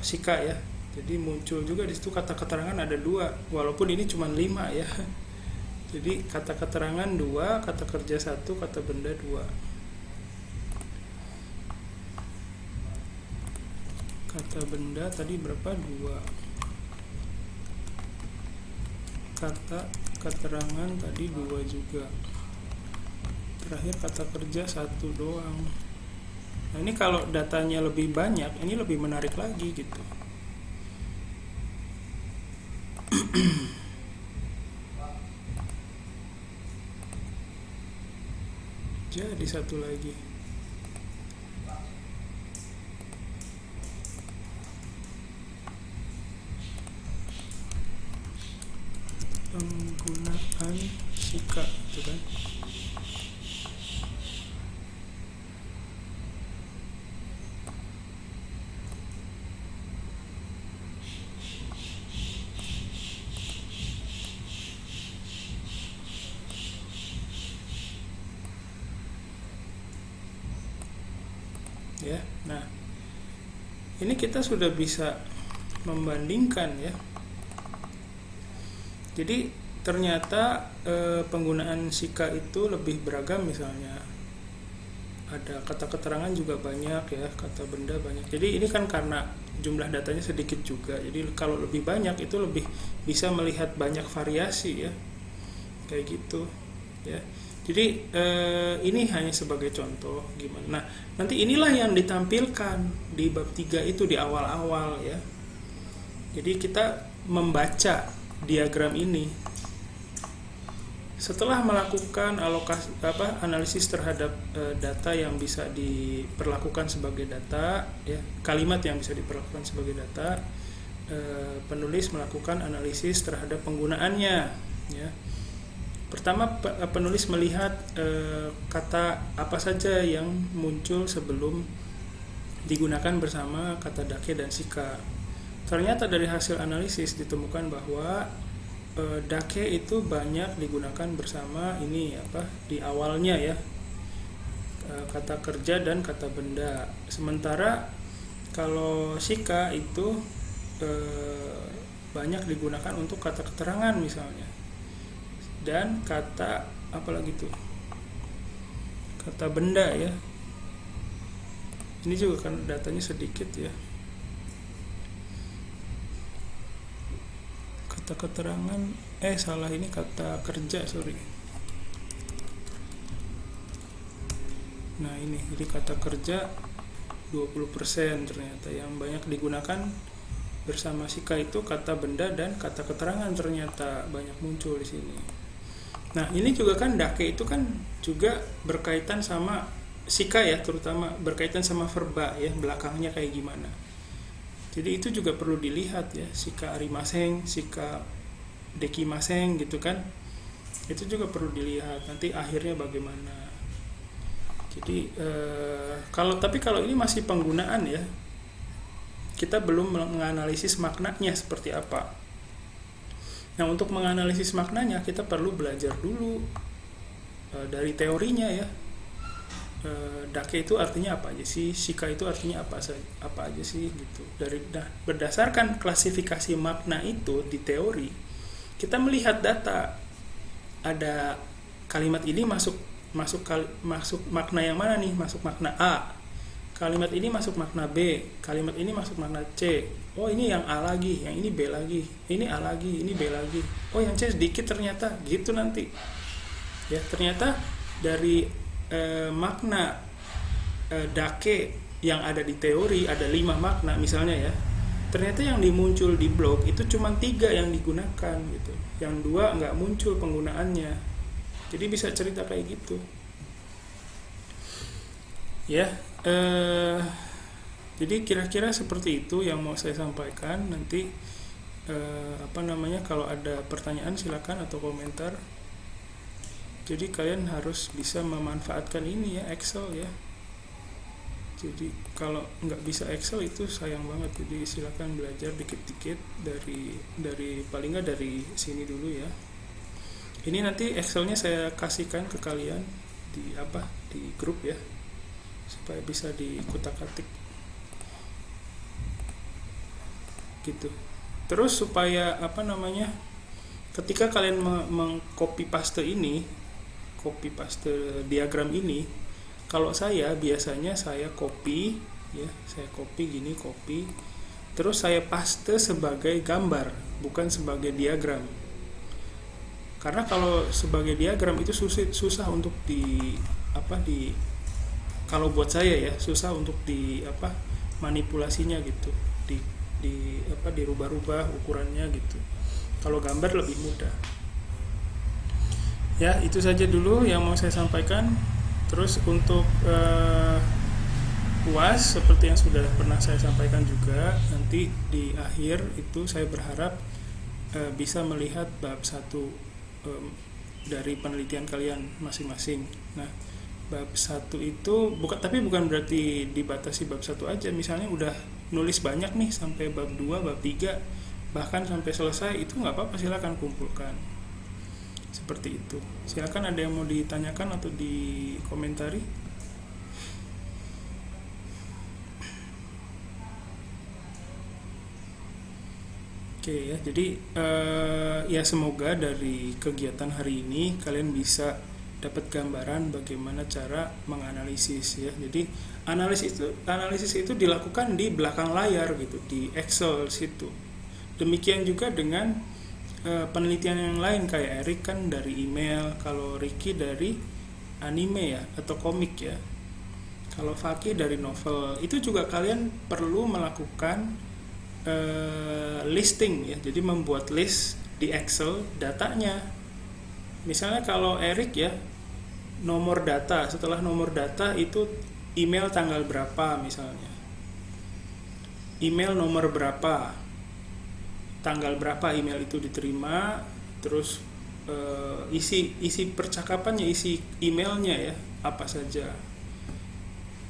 Speaker 1: sika ya, jadi muncul juga di situ kata keterangan ada 2, walaupun ini cuma 5 ya. Jadi kata keterangan 2, kata kerja 1, kata benda 2. Kata benda tadi berapa? 2. Kata keterangan tadi 2 juga. Terakhir kata kerja 1 doang. Nah, ini kalau datanya lebih banyak, ini lebih menarik lagi gitu. Jadi 1 lagi. Penggunaan sika itu kan. Ya, nah ini kita sudah bisa membandingkan ya. Jadi ternyata penggunaan sika itu lebih beragam, misalnya ada kata keterangan juga banyak ya, kata benda banyak. Jadi ini kan karena jumlah datanya sedikit juga, jadi kalau lebih banyak itu lebih bisa melihat banyak variasi ya, kayak gitu ya. Jadi ini hanya sebagai contoh gimana. Nah, nanti inilah yang ditampilkan di bab 3 itu di awal-awal ya. Jadi kita membaca diagram ini setelah melakukan analisis terhadap data yang bisa diperlakukan sebagai data ya, kalimat yang bisa diperlakukan sebagai data, penulis melakukan analisis terhadap penggunaannya ya. Pertama, penulis melihat kata apa saja yang muncul sebelum digunakan bersama kata dake dan shika. Ternyata dari hasil analisis ditemukan bahwa dake itu banyak digunakan bersama ini di awalnya ya, kata kerja dan kata benda. Sementara kalau shika itu banyak digunakan untuk kata keterangan misalnya, dan kata apalagi tuh, kata benda ya. Ini juga kan datanya sedikit ya. Kata keterangan salah, ini kata kerja, sorry. Nah ini, jadi kata kerja 20% ternyata. Yang banyak digunakan bersama shika itu kata benda dan kata keterangan, ternyata banyak muncul di sini. Nah ini juga kan dake itu kan juga berkaitan sama shika ya, terutama berkaitan sama verba ya, belakangnya kayak gimana. Jadi itu juga perlu dilihat ya, shika arimaseng, shika dekimaseng gitu kan. Itu juga perlu dilihat nanti akhirnya bagaimana. Jadi kalau ini masih penggunaan ya, kita belum menganalisis maknanya seperti apa. Nah untuk menganalisis maknanya kita perlu belajar dulu dari teorinya ya. Dake itu artinya apa aja sih, shika itu artinya apa aja sih gitu. Berdasarkan klasifikasi makna itu di teori, kita melihat data, ada kalimat ini masuk makna yang mana nih, masuk makna A, kalimat ini masuk makna B, kalimat ini masuk makna C. Oh ini yang A lagi, yang ini B lagi, ini A lagi, ini B lagi. Oh yang C sedikit ternyata, gitu nanti ya. Ternyata dari makna dake yang ada di teori ada 5 makna misalnya ya, ternyata yang dimuncul di blog itu cuma 3 yang digunakan gitu, yang 2 nggak muncul penggunaannya. Jadi bisa cerita kayak gitu ya. Jadi kira-kira seperti itu yang mau saya sampaikan. Nanti kalau ada pertanyaan silakan atau komentar. Jadi kalian harus bisa memanfaatkan ini ya, Excel ya. Jadi kalau nggak bisa Excel itu sayang banget. Jadi silakan belajar dikit-dikit dari paling nggak dari sini dulu ya. Ini nanti Excelnya saya kasihkan ke kalian di grup ya, supaya bisa dikutak-atik gitu. Terus supaya ketika kalian meng-copy paste diagram ini, kalau saya biasanya saya copy gini, terus saya paste sebagai gambar, bukan sebagai diagram. Karena kalau sebagai diagram itu susah untuk kalau buat saya ya, susah untuk manipulasinya gitu, dirubah-rubah ukurannya gitu. Kalau gambar lebih mudah. Ya, itu saja dulu yang mau saya sampaikan. Terus untuk UAS seperti yang sudah pernah saya sampaikan juga, nanti di akhir itu saya berharap bisa melihat bab 1 dari penelitian kalian masing-masing. Nah, bab 1 itu bukan berarti dibatasi bab 1 aja. Misalnya udah nulis banyak nih sampai bab 2, bab 3, bahkan sampai selesai, itu nggak apa-apa, silakan kumpulkan. Seperti itu. Silakan, ada yang mau ditanyakan atau dikomentari? Oke ya, jadi ya semoga dari kegiatan hari ini kalian bisa dapat gambaran bagaimana cara menganalisis ya. Jadi analisis itu dilakukan di belakang layar gitu, di Excel situ. Demikian juga dengan penelitian yang lain, kayak Erik kan dari email, kalau Ricky dari anime ya atau komik ya, kalau Faki dari novel. Itu juga kalian perlu melakukan listing ya, jadi membuat list di Excel datanya. Misalnya kalau Erik ya, nomor data, setelah nomor data itu email tanggal berapa misalnya, email nomor berapa, tanggal berapa email itu diterima, terus isi percakapannya, isi emailnya ya, apa saja.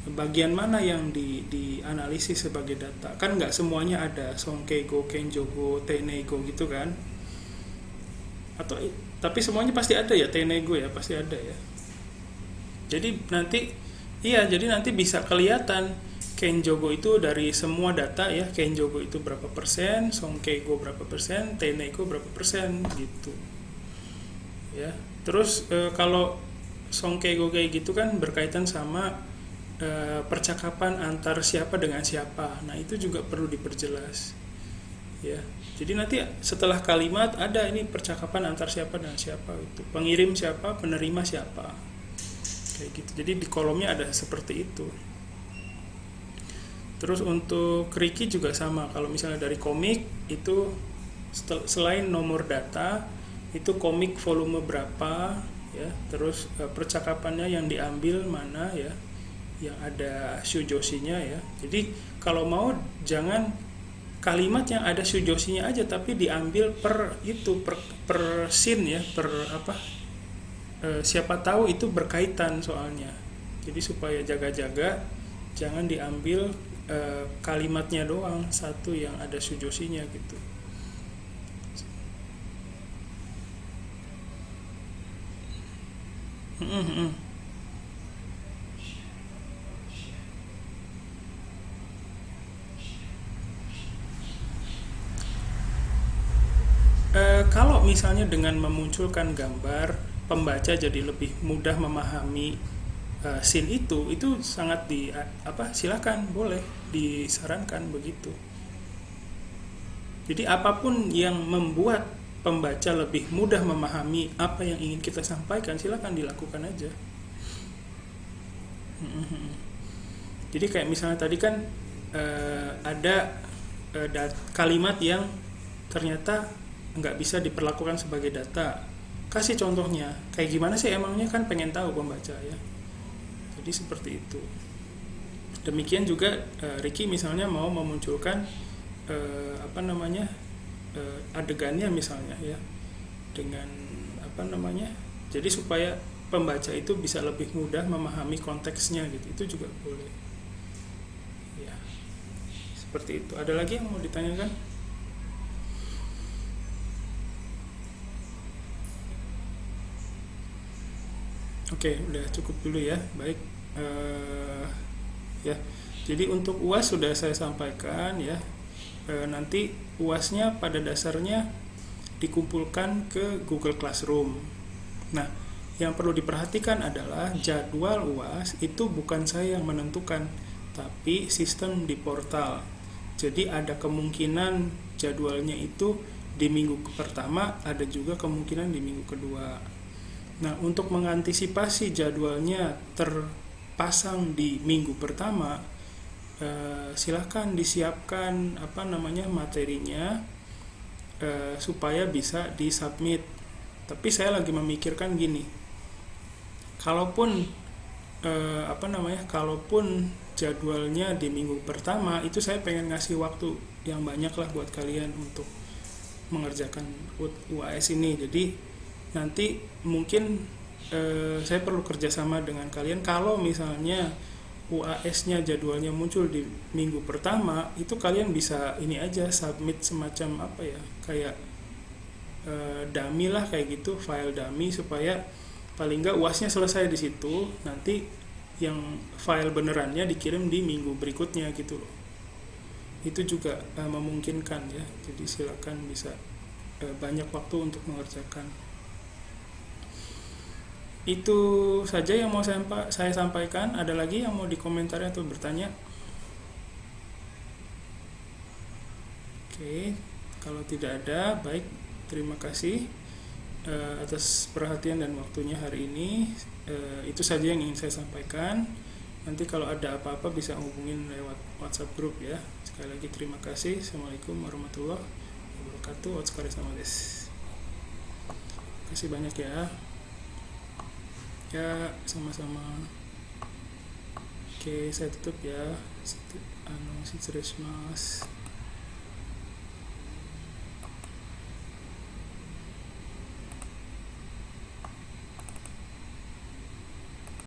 Speaker 1: bagian mana yang dianalisis sebagai data. Kan nggak semuanya ada Songkego, Kenjogo, Teinego gitu kan. Atau tapi semuanya pasti ada ya, Teinego ya pasti ada ya. Jadi nanti bisa kelihatan Kenjogo itu dari semua data ya, Kenjogo itu berapa persen, Songkego berapa persen, Teinego berapa persen gitu. Ya. Terus kalau Songkego kayak gitu kan berkaitan sama percakapan antar siapa dengan siapa. Nah, itu juga perlu diperjelas. Ya. Jadi nanti setelah kalimat ada ini percakapan antar siapa dengan siapa itu. Pengirim siapa, penerima siapa. Kayak gitu. Jadi di kolomnya ada seperti itu. Terus untuk Riki juga sama. Kalau misalnya dari komik itu selain nomor data itu komik volume berapa ya. Terus percakapannya yang diambil mana ya. Yang ada shujoshinya ya. Jadi kalau mau jangan kalimat yang ada shujoshinya aja, tapi diambil per scene ya, siapa tahu itu berkaitan soalnya. Jadi supaya jaga-jaga jangan diambil kalimatnya doang satu yang ada shujoshinya gitu. Kalau misalnya dengan memunculkan gambar, pembaca jadi lebih mudah memahami scene itu sangat silakan, boleh disarankan begitu. Jadi apapun yang membuat pembaca lebih mudah memahami apa yang ingin kita sampaikan, silakan dilakukan aja. Jadi kayak misalnya tadi kan ada kalimat yang ternyata nggak bisa diperlakukan sebagai data. Kasih contohnya, kayak gimana sih emangnya, kan pengen tahu pembaca ya. Jadi seperti itu. Demikian juga Ricky misalnya mau memunculkan adegannya misalnya ya, dengan jadi supaya pembaca itu bisa lebih mudah memahami konteksnya gitu, itu juga boleh. Ya, seperti itu. Ada lagi yang mau ditanyakan? Oke, udah cukup dulu ya. Baik, ya. Jadi untuk UAS sudah saya sampaikan ya. Nanti UASnya pada dasarnya dikumpulkan ke Google Classroom. Nah, yang perlu diperhatikan adalah jadwal UAS itu bukan saya yang menentukan, tapi sistem di portal. Jadi ada kemungkinan jadwalnya itu di minggu pertama, ada juga kemungkinan di minggu kedua. Nah, untuk mengantisipasi jadwalnya terpasang di minggu pertama, silahkan disiapkan materinya supaya bisa disubmit. Tapi saya lagi memikirkan gini, kalaupun jadwalnya di minggu pertama itu saya pengen ngasih waktu yang banyak lah buat kalian untuk mengerjakan UAS ini. Jadi nanti mungkin saya perlu kerjasama dengan kalian. Kalau misalnya UAS-nya jadwalnya muncul di minggu pertama, itu kalian bisa ini aja submit semacam kayak dummy lah kayak gitu, file dummy, supaya paling nggak UAS-nya selesai di situ. Nanti yang file benerannya dikirim di minggu berikutnya gitu loh. Itu juga memungkinkan ya. Jadi silakan bisa banyak waktu untuk mengerjakan. Itu saja yang mau saya sampaikan. Ada lagi yang mau dikomentari atau bertanya? Oke, kalau tidak ada, baik, terima kasih atas perhatian dan waktunya hari ini. Itu saja yang ingin saya sampaikan. Nanti kalau ada apa-apa bisa hubungin lewat WhatsApp group ya. Sekali lagi terima kasih. Assalamualaikum warahmatullahi wabarakatuh. Otsukare sama des. Terima kasih banyak ya. Ya, sama-sama. Oke, saya tutup ya. Shitsureshimasu.